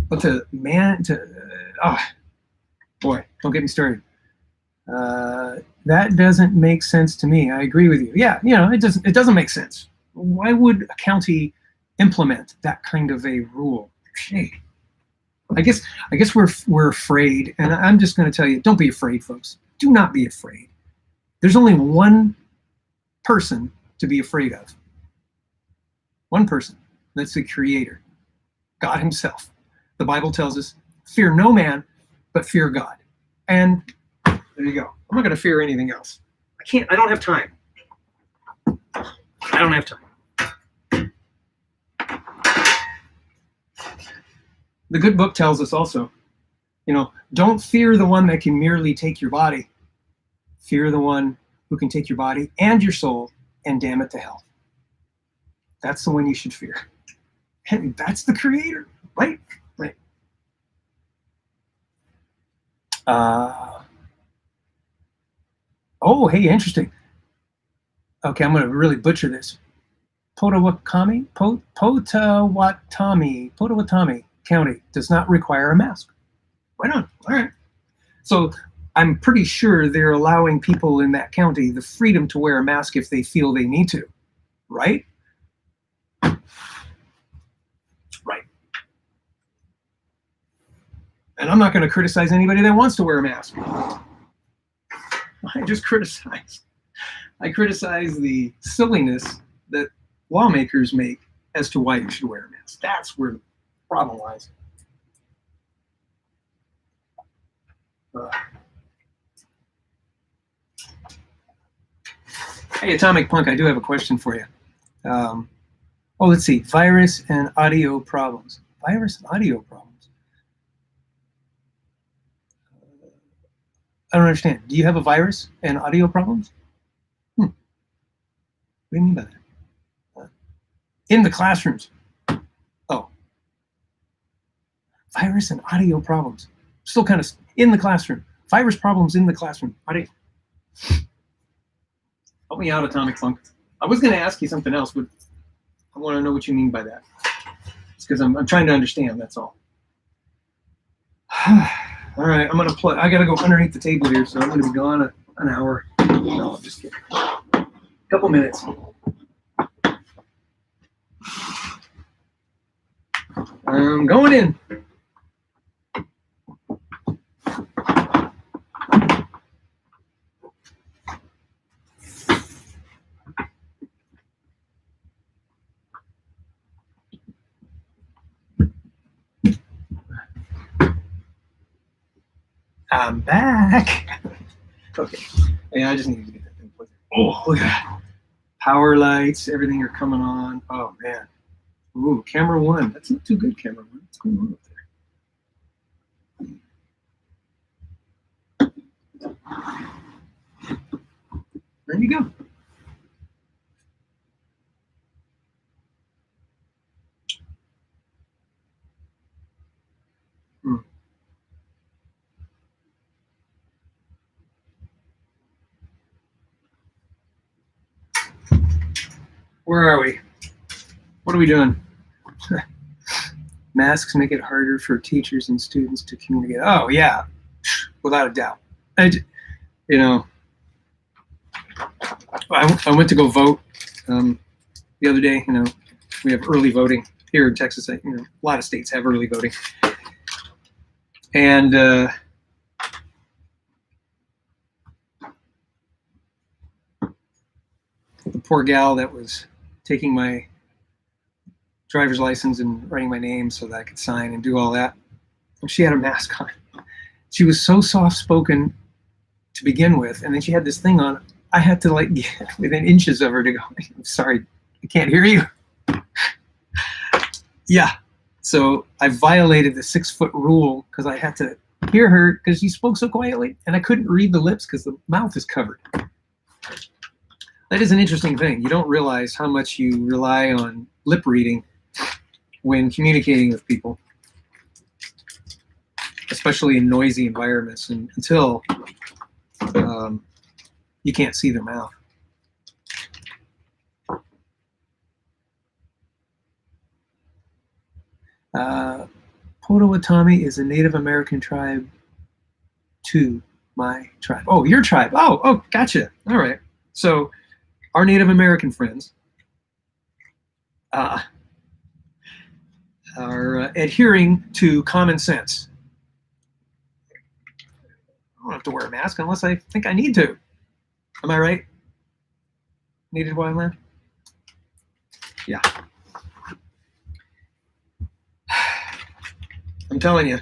But boy, don't get me started. That doesn't make sense to me. I agree with you. Yeah, it doesn't make sense. Why would a county implement that kind of a rule? Hey, I guess we're afraid, and I'm just going to tell you, don't be afraid, folks. Do not be afraid. There's only one person to be afraid of. One person. That's the Creator, God Himself. The Bible tells us, fear no man, but fear God. And there you go. I'm not going to fear anything else. I don't have time. I don't have time. The good book tells us also, don't fear the one that can merely take your body. Fear the one who can take your body and your soul and damn it to hell. That's the one you should fear. And that's the Creator, right? Right. Oh, hey, interesting. Okay, I'm going to really butcher this. Potawatomi County does not require a mask. Why not? All right. So I'm pretty sure they're allowing people in that county the freedom to wear a mask if they feel they need to, right? Right. And I'm not going to criticize anybody that wants to wear a mask. I criticize the silliness that lawmakers make as to why you should wear a mask. That's where the problem lies. Hey, Atomic Punk, I do have a question for you. Let's see. Virus and audio problems. Virus and audio problems. I don't understand. Do you have a virus and audio problems? What do you mean by that? In the classrooms. Oh. Virus and audio problems. Still kind of in the classroom. Virus problems in the classroom. Audio. Help me out, Atomic Punk. I was going to ask you something else, but I want to know what you mean by that. It's because I'm trying to understand, that's all. All right, I'm going to play. I got to go underneath the table here, so I'm going to be gone an hour. No, I'm just kidding. A couple minutes. I'm going in. I'm back. Okay. Yeah, I just needed to get that thing plugged in. Oh, look at that. Power lights, everything are coming on. Oh, man. Ooh, camera one. That's not too good, camera one. What's going on up there? There you go. Where are we? What are we doing? Masks make it harder for teachers and students to communicate. Oh, yeah, without a doubt. I went to go vote the other day. We have early voting here in Texas. A lot of states have early voting. And the poor gal that was taking my driver's license and writing my name so that I could sign and do all that, and she had a mask on. She was so soft-spoken to begin with, and then she had this thing on. I had to get within inches of her to go, I'm sorry, I can't hear you. Yeah, so I violated the 6-foot rule because I had to hear her because she spoke so quietly, and I couldn't read the lips because the mouth is covered. That is an interesting thing. You don't realize how much you rely on lip reading when communicating with people, especially in noisy environments, and until you can't see their mouth. Potawatomi is a Native American tribe to my tribe. Oh, your tribe. Oh, gotcha. All right. So our Native American friends are adhering to common sense. I don't have to wear a mask unless I think I need to. Am I right? Native Wildland? Yeah. I'm telling you.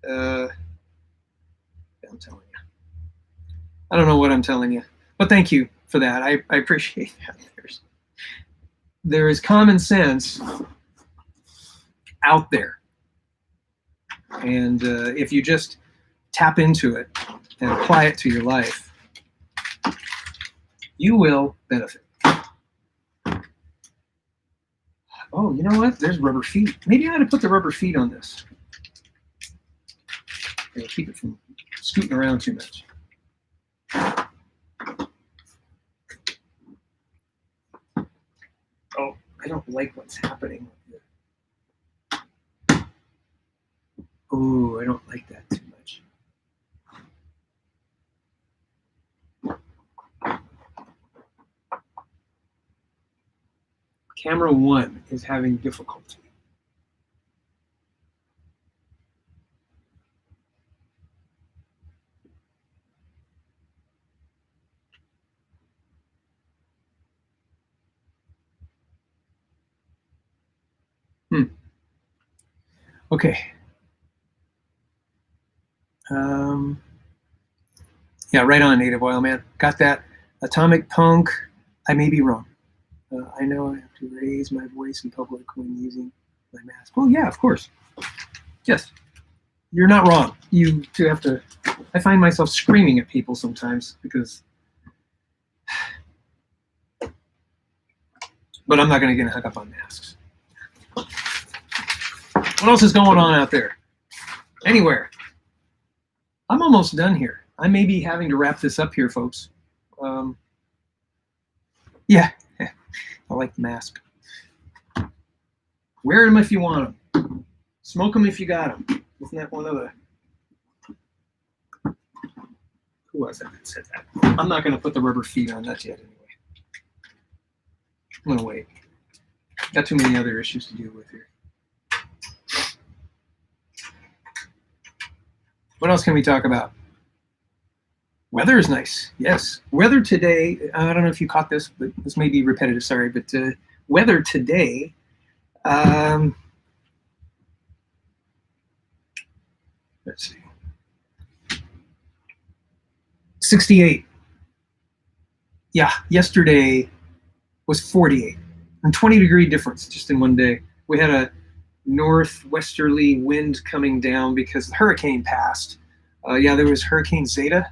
I'm telling you. I don't know what I'm telling you, but thank you for that. I appreciate that. There is common sense out there, and if you just tap into it and apply it to your life, you will benefit. Oh, you know what? There's rubber feet. Maybe I ought to put the rubber feet on this. It'll keep it from scooting around too much. Oh, I don't like what's happening. Ooh, I don't like that too much. Camera 1 is having difficulty. Okay. Yeah, right on, Native Oil Man. Got that. Atomic Punk. I may be wrong. I know I have to raise my voice in public when using my mask. Well, yeah, of course. Yes, you're not wrong. You do have to. I find myself screaming at people sometimes because. But I'm not going to get hung up on masks. What else is going on out there? Anywhere. I'm almost done here. I may be having to wrap this up here, folks. Yeah, I like the mask. Wear them if you want them. Smoke them if you got them. Isn't that one of the... Who was that said that? I'm not going to put the rubber feet on that yet anyway. I'm going to wait. Got too many other issues to deal with here. What else can we talk about? Weather is nice. Yes. Weather today, I don't know if you caught this, but this may be repetitive, sorry, but weather today, let's see, 68. Yeah, yesterday was 48. And 20-degree difference just in one day. We had a northwesterly wind coming down because the hurricane passed. Yeah, there was Hurricane Zeta.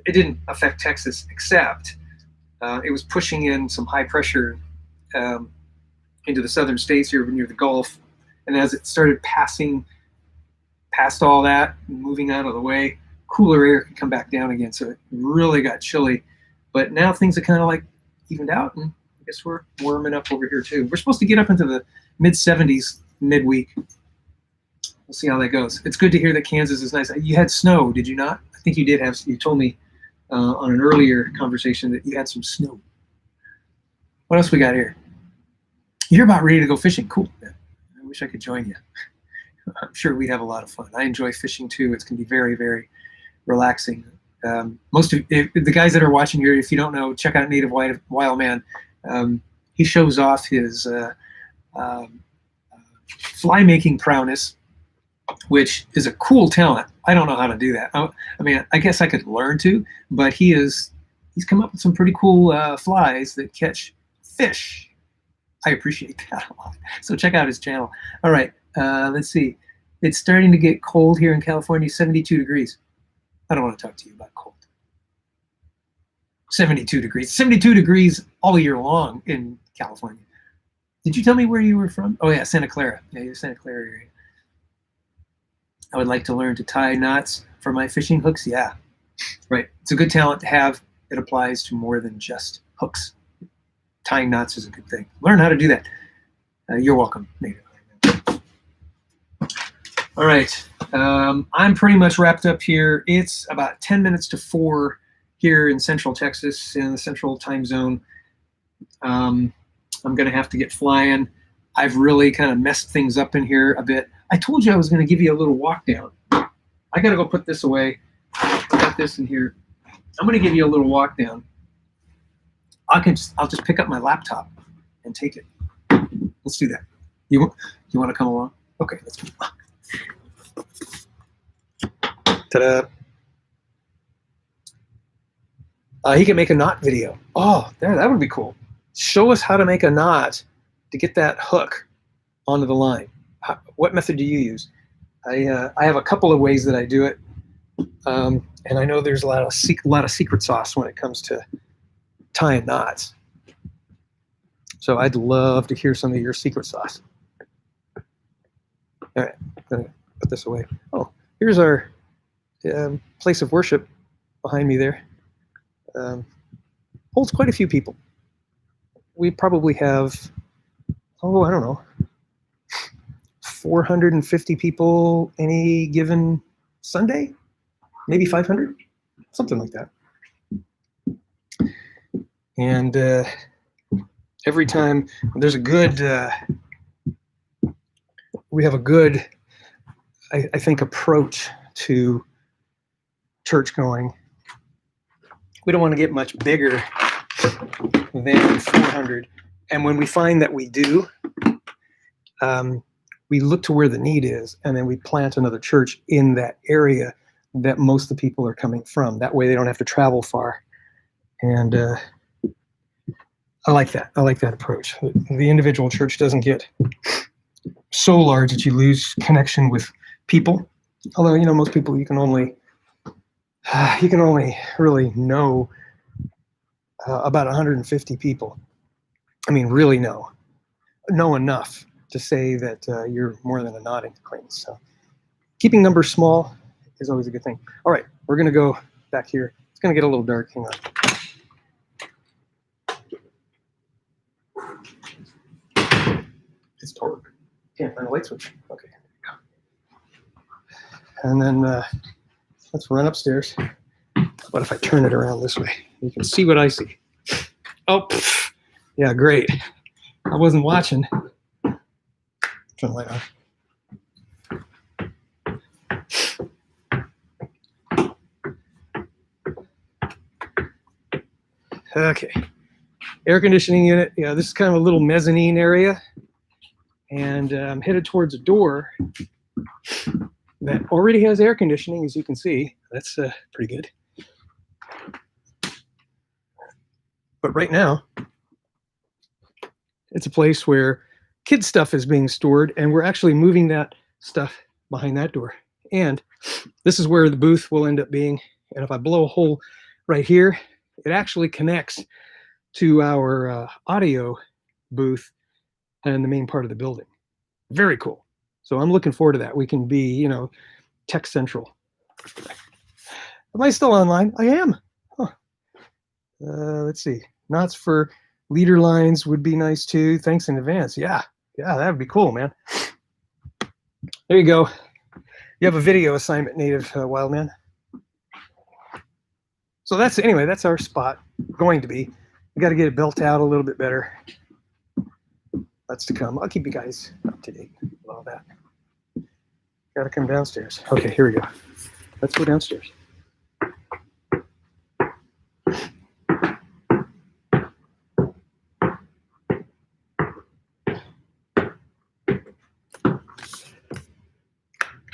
It didn't affect Texas, except it was pushing in some high pressure into the southern states here near the Gulf. And as it started passing past all that, moving out of the way, cooler air could come back down again. So it really got chilly. But now things are kind of like evened out, and I guess we're warming up over here too. We're supposed to get up into the mid 70s midweek. We'll see how that goes. It's good to hear that Kansas is nice. You had snow, did you not? I think you did have. You told me on an earlier conversation that you had some snow. What else we got here? You're about ready to go fishing. Cool. I wish I could join you. I'm sure we'd have a lot of fun. I enjoy fishing too. It's going to be very, very relaxing. Most of the guys that are watching here, if you don't know, check out Native Wild Man. He shows off his fly making prowess, which is a cool talent. I don't know how to do that. I mean, I guess I could learn to, but he's come up with some pretty cool flies that catch fish. I appreciate that a lot. So check out his channel. All right, let's see. It's starting to get cold here in California, 72 degrees. I don't want to talk to you about cold. 72 degrees. 72 degrees all year long in California. Did you tell me where you were from? Oh, yeah, Santa Clara. Yeah, you're Santa Clara area. I would like to learn to tie knots for my fishing hooks. Yeah, right. It's a good talent to have. It applies to more than just hooks. Tying knots is a good thing. Learn how to do that. You're welcome, Native. All right. I'm pretty much wrapped up here. It's about 10 minutes to 4 here in Central Texas, in the Central Time Zone. I'm going to have to get flying. I've really kind of messed things up in here a bit. I told you I was going to give you a little walk down. I got to go put this away. Got this in here. I'm going to give you a little walk down. I'll just pick up my laptop and take it. Let's do that. You want to come along? Okay, let's go. Ta-da. He can make a knot video. Oh, that would be cool. Show us how to make a knot to get that hook onto the line. What method do you use? I have a couple of ways that I do it, and I know there's a lot of secret sauce when it comes to tying knots. So I'd love to hear some of your secret sauce. All right, I'm gonna put this away. Oh, here's our place of worship behind me there. Holds quite a few people. we probably have, I don't know, 450 people any given Sunday, maybe 500, something like that. And every time there's a good, we have a good, I think, approach to church going. We don't want to get much bigger than 400. And when we find that we do, we look to where the need is, and then we plant another church in that area that most of the people are coming from. That way they don't have to travel far. And I like that. I like that approach. The individual church doesn't get so large that you lose connection with people. Although, you know, most people you can only really know about 150 people. I mean, really know enough to say that you're more than a nodding acquaintance. So keeping numbers small is always a good thing. All right, we're going to go back here. It's going to get a little dark. Hang on. It's dark. Can't find a light switch. Okay. And then let's run upstairs. What if I turn it around this way? You can see what I see. Oh, yeah, great. I wasn't watching. Turn the light on. Okay. Air conditioning unit. Yeah, this is kind of a little mezzanine area. And I'm headed towards a door that already has air conditioning, as you can see. That's pretty good. But right now, it's a place where kids' stuff is being stored, and we're actually moving that stuff behind that door. And this is where the booth will end up being. And if I blow a hole right here, it actually connects to our audio booth and the main part of the building. Very cool. So I'm looking forward to that. We can be, you know, tech central. Am I still online? I am. Huh. Let's see. Knots for leader lines would be nice too. Thanks in advance. Yeah, that would be cool, man. There you go. You have a video assignment, Native Wildman. So that's our spot. Going to be. We got to get it built out a little bit better. That's to come. I'll keep you guys up to date with all that. Got to come downstairs. Okay, here we go. Let's go downstairs.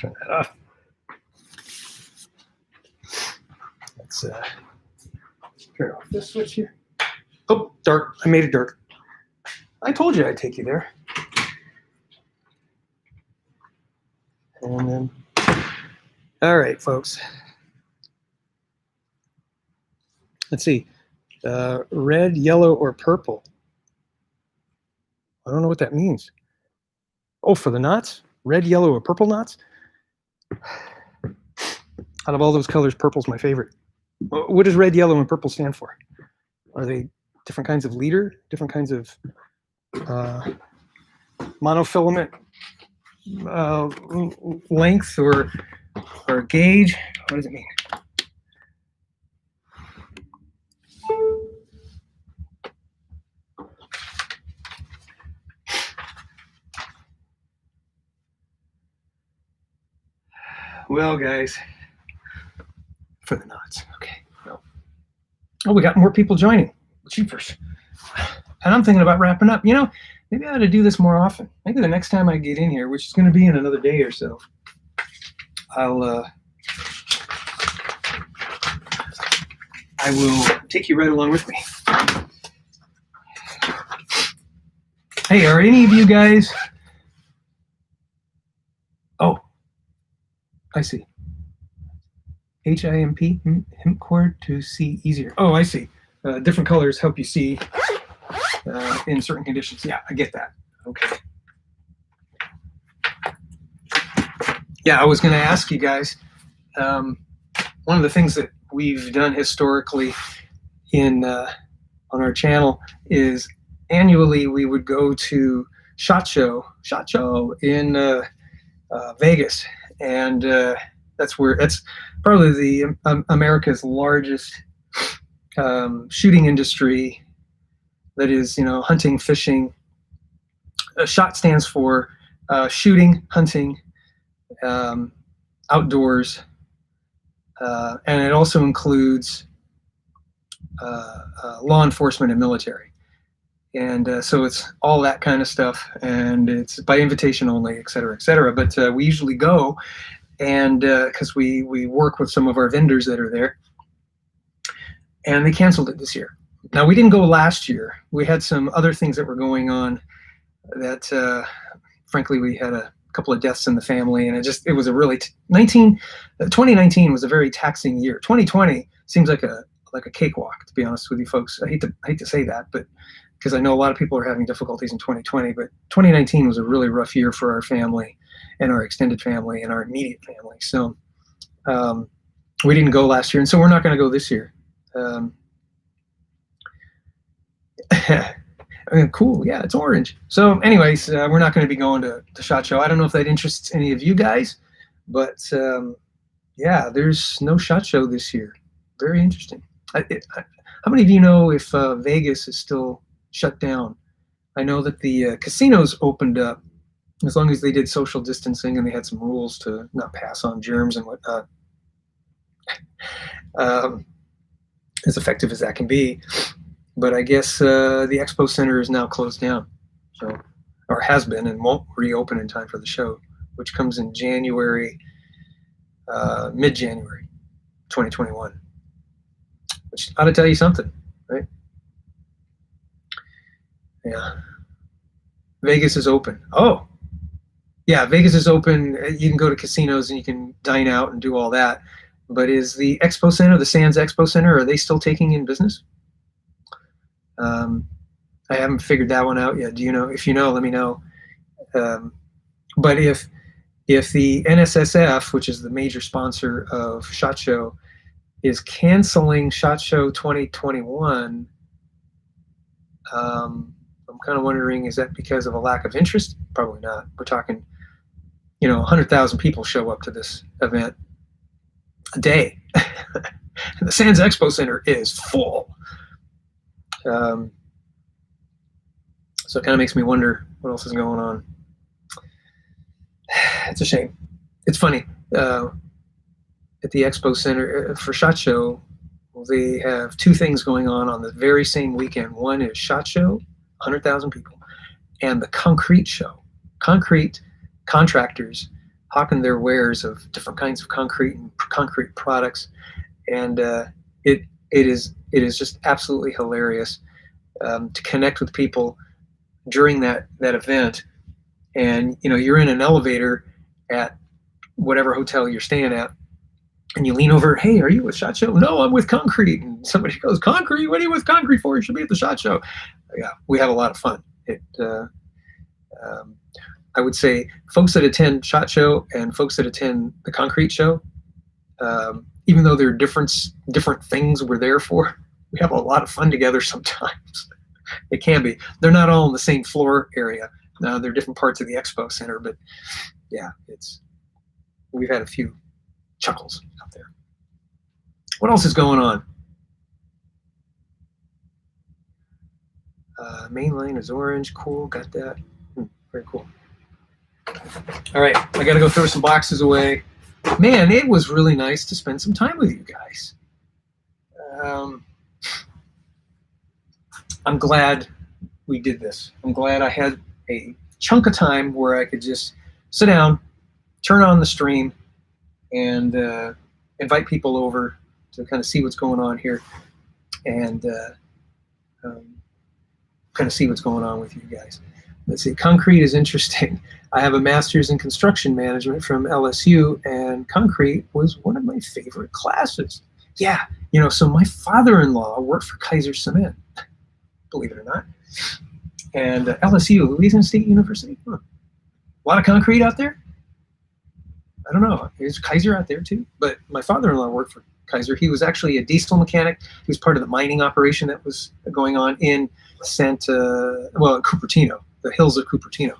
Turn that off. Let's turn off this switch here. Oh, dark. I made it dark. I told you I'd take you there. And then, all right, folks. Let's see. Red, yellow, or purple. I don't know what that means. Oh, for the knots? Red, yellow, or purple knots? Out of all those colors, purple's my favorite. What does red, yellow, and purple stand for? Are they different kinds of leader? Different kinds of monofilament length or gauge? What does it mean? Well, guys, for the knots. Okay. No. Oh, we got more people joining. Cheapers. And I'm thinking about wrapping up. You know, maybe I ought to do this more often. Maybe the next time I get in here, which is going to be in another day or so, I will take you right along with me. Hey, are any of you guys? Oh, I see. HIMP, hemp cord to see easier. Oh, I see. Different colors help you see in certain conditions. Yeah, I get that. Okay. Yeah, I was going to ask you guys, one of the things that we've done historically on our channel is annually we would go to SHOT Show in Vegas, and that's probably the America's largest shooting industry. That is, hunting, fishing. SHOT stands for shooting, hunting, outdoors, and it also includes law enforcement and military. And so it's all that kind of stuff, and it's by invitation only, et cetera, et cetera. But we usually go, and because we work with some of our vendors that are there, and they canceled it this year. Now, we didn't go last year. We had some other things that were going on that, frankly, we had a couple of deaths in the family, and it was a really 2019 was a very taxing year. 2020 seems like a cakewalk, to be honest with you folks. I hate to say that, but because I know a lot of people are having difficulties in 2020, but 2019 was a really rough year for our family and our extended family and our immediate family. So we didn't go last year, and so we're not going to go this year. I mean, cool, yeah, it's orange. So anyways, we're not going to be going to SHOT Show. I don't know if that interests any of you guys, but yeah, there's no SHOT Show this year. Very interesting. How many of you know if Vegas is still shut down? I know that the casinos opened up as long as they did social distancing and they had some rules to not pass on germs and whatnot. As effective as that can be. But I guess the Expo Center is now closed down, so, or has been, and won't reopen in time for the show, which comes in January, mid-January, 2021. Which ought to tell you something, right? Yeah. Vegas is open. Oh, yeah, Vegas is open. You can go to casinos and you can dine out and do all that. But is the Expo Center, the Sands Expo Center, are they still taking in business? I haven't figured that one out yet. Do you know? If you know, let me know. But if the NSSF, which is the major sponsor of SHOT Show, is canceling SHOT Show 2021, I'm kind of wondering, is that because of a lack of interest? Probably not. We're talking, 100,000 people show up to this event a day. The Sands Expo Center is full. So it kind of makes me wonder what else is going on. It's a shame. It's funny. At the Expo Center for SHOT Show, they have two things going on the very same weekend. One is SHOT Show, 100,000 people, and the Concrete Show. Concrete contractors hawking their wares of different kinds of concrete and concrete products, and it is just absolutely hilarious to connect with people during that event. And you're in an elevator at whatever hotel you're staying at, and you lean over, hey, are you with SHOT Show? No, I'm with Concrete. And somebody goes, Concrete? What are you with Concrete for? You should be at the SHOT Show. Yeah, we have a lot of fun. I would say folks that attend SHOT Show and folks that attend the Concrete Show, even though they're different things we're there for, we have a lot of fun together sometimes. It can be. They're not all in the same floor area. No, they're different parts of the Expo Center, but yeah, we've had a few chuckles out there. What else is going on? Main line is orange. Cool, got that. Very cool. All right, I got to go throw some boxes away. Man, it was really nice to spend some time with you guys. I'm glad we did this. I'm glad I had a chunk of time where I could just sit down, turn on the stream, and invite people over to kind of see what's going on here, and kind of see what's going on with you guys. Let's see, concrete is interesting. I have a master's in construction management from LSU, and concrete was one of my favorite classes. Yeah, so my father-in-law worked for Kaiser Cement, believe it or not. And LSU, Louisiana State University. A lot of concrete out there? I don't know. Is Kaiser out there too? But my father-in-law worked for Kaiser. He was actually a diesel mechanic. He was part of the mining operation that was going on in Cupertino, the hills of Cupertino.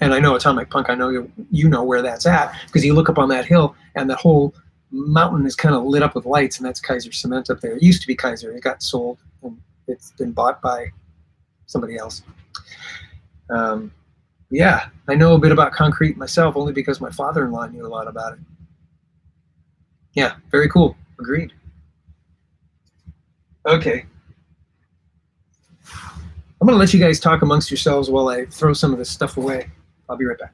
And I know Atomic Punk, I know you know where that's at, because you look up on that hill and the whole mountain is kind of lit up with lights, and that's Kaiser Cement up there. It used to be Kaiser. It got sold, and it's been bought by somebody else. Yeah, I know a bit about concrete myself, only because my father-in-law knew a lot about it. Yeah, very cool. Agreed. Okay. I'm going to let you guys talk amongst yourselves while I throw some of this stuff away. I'll be right back.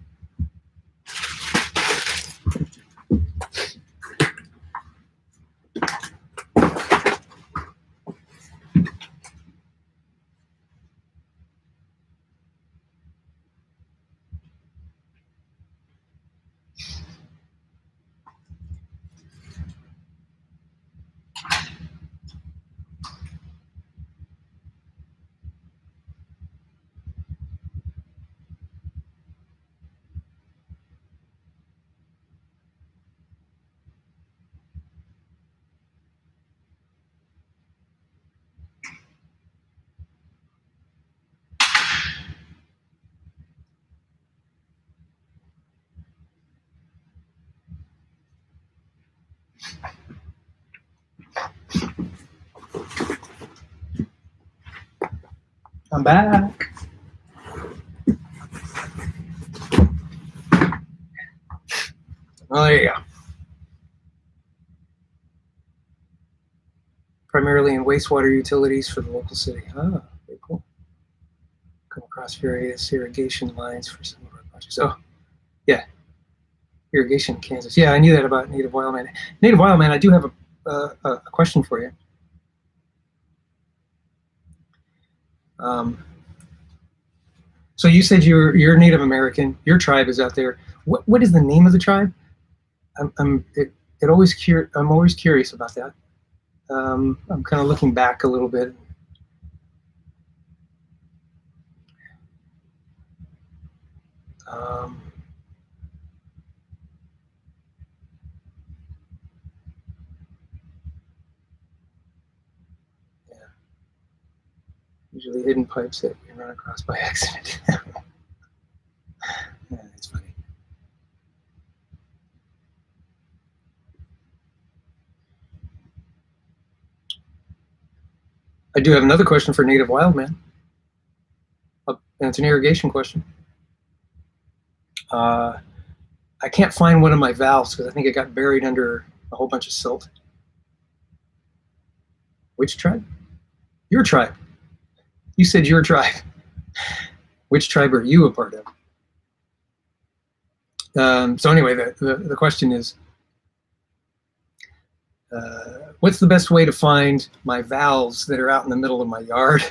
I'm back. Oh, there you go. Primarily in wastewater utilities for the local city. Ah, very cool. Come across various irrigation lines for some of our projects. Oh, yeah. Irrigation in Kansas. Yeah, I knew that about Native Wildman. Native Wildman, I do have a question for you. So you said you're Native American. Your tribe is out there. What is the name of the tribe? I'm always curious about that. I'm kind of looking back a little bit. Yeah. Usually hidden pipes that you run across by accident. Yeah, it's funny. I do have another question for Native Wildman. And it's an irrigation question. I can't find one of my valves because I think it got buried under a whole bunch of silt. Which tribe? Your tribe. You said your tribe. Which tribe are you a part of? So anyway, the question is, what's the best way to find my valves that are out in the middle of my yard?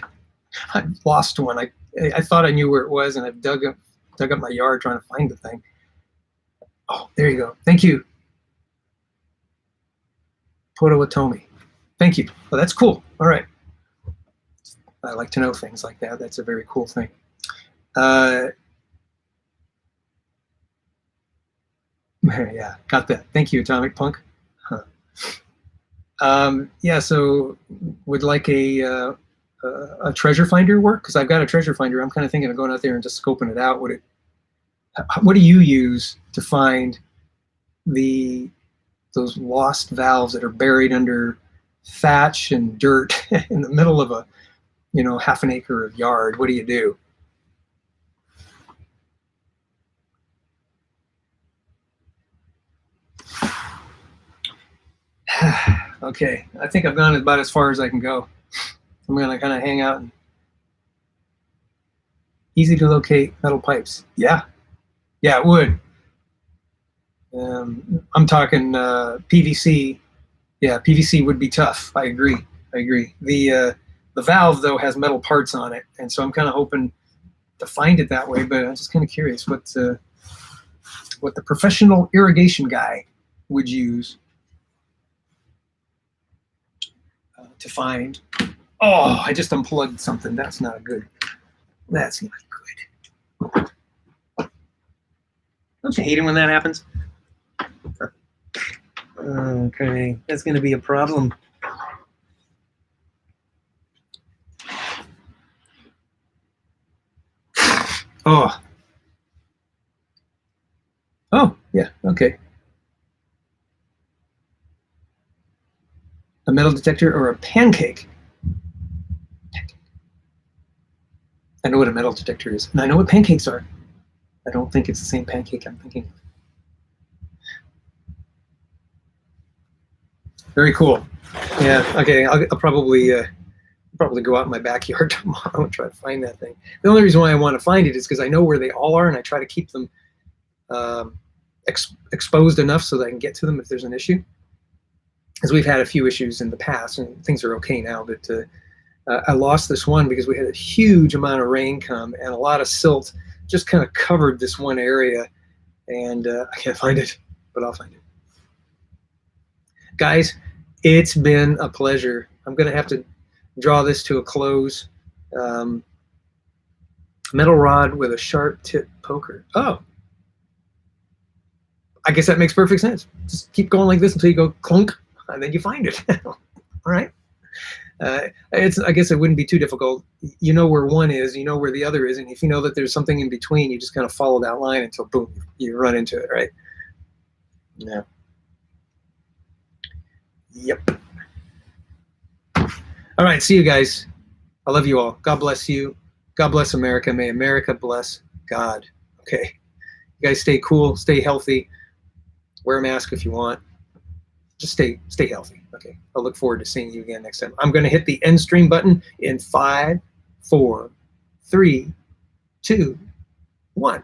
I've lost one. I thought I knew where it was, and I've dug up my yard trying to find the thing. Oh, there you go. Thank you. Potawatomi. Thank you. Oh, that's cool. All right. I like to know things like that. That's a very cool thing. Yeah, got that. Thank you, Atomic Punk. Huh. Yeah, so would like a treasure finder work? Because I've got a treasure finder. I'm kind of thinking of going out there and just scoping it out. What do you use to find those lost valves that are buried under thatch and dirt in the middle of a half an acre of yard? What do you do? Okay, I think I've gone about as far as I can go. I'm gonna kind of hang out. And easy to locate metal pipes. Yeah, it would. I'm talking PVC. Yeah, PVC would be tough. I agree. The valve though has metal parts on it, and so I'm kind of hoping to find it that way. But I'm just kind of curious what the professional irrigation guy would use to find. Oh, I just unplugged something. That's not good. That's not good. Don't you hate it when that happens? Okay, that's going to be a problem. Oh. Oh, yeah, okay. A metal detector or a pancake? I know what a metal detector is, and I know what pancakes are. I don't think it's the same pancake I'm thinking of. Very cool. Yeah, okay, I'll probably go out in my backyard tomorrow and try to find that thing. The only reason why I want to find it is because I know where they all are, and I try to keep them exposed enough so that I can get to them if there's an issue. Because we've had a few issues in the past, and things are okay now, but I lost this one because we had a huge amount of rain come, and a lot of silt just kind of covered this one area, and I can't find it, but I'll find it. Guys, it's been a pleasure. I'm going to have to draw this to a close. Metal rod with a sharp tip poker. Oh, I guess that makes perfect sense. Just keep going like this until you go clunk, and then you find it. All right. I guess it wouldn't be too difficult. You know where one is, you know where the other is, and if you know that there's something in between, you just kind of follow that line until boom, you run into it, right? Yeah. Yep. All right, see you guys. I love you all. God bless you. God bless America. May America bless God. Okay. You guys stay cool, stay healthy. Wear a mask if you want. Just stay healthy. Okay. I'll look forward to seeing you again next time. I'm going to hit the end stream button in 5, 4, 3, 2, 1.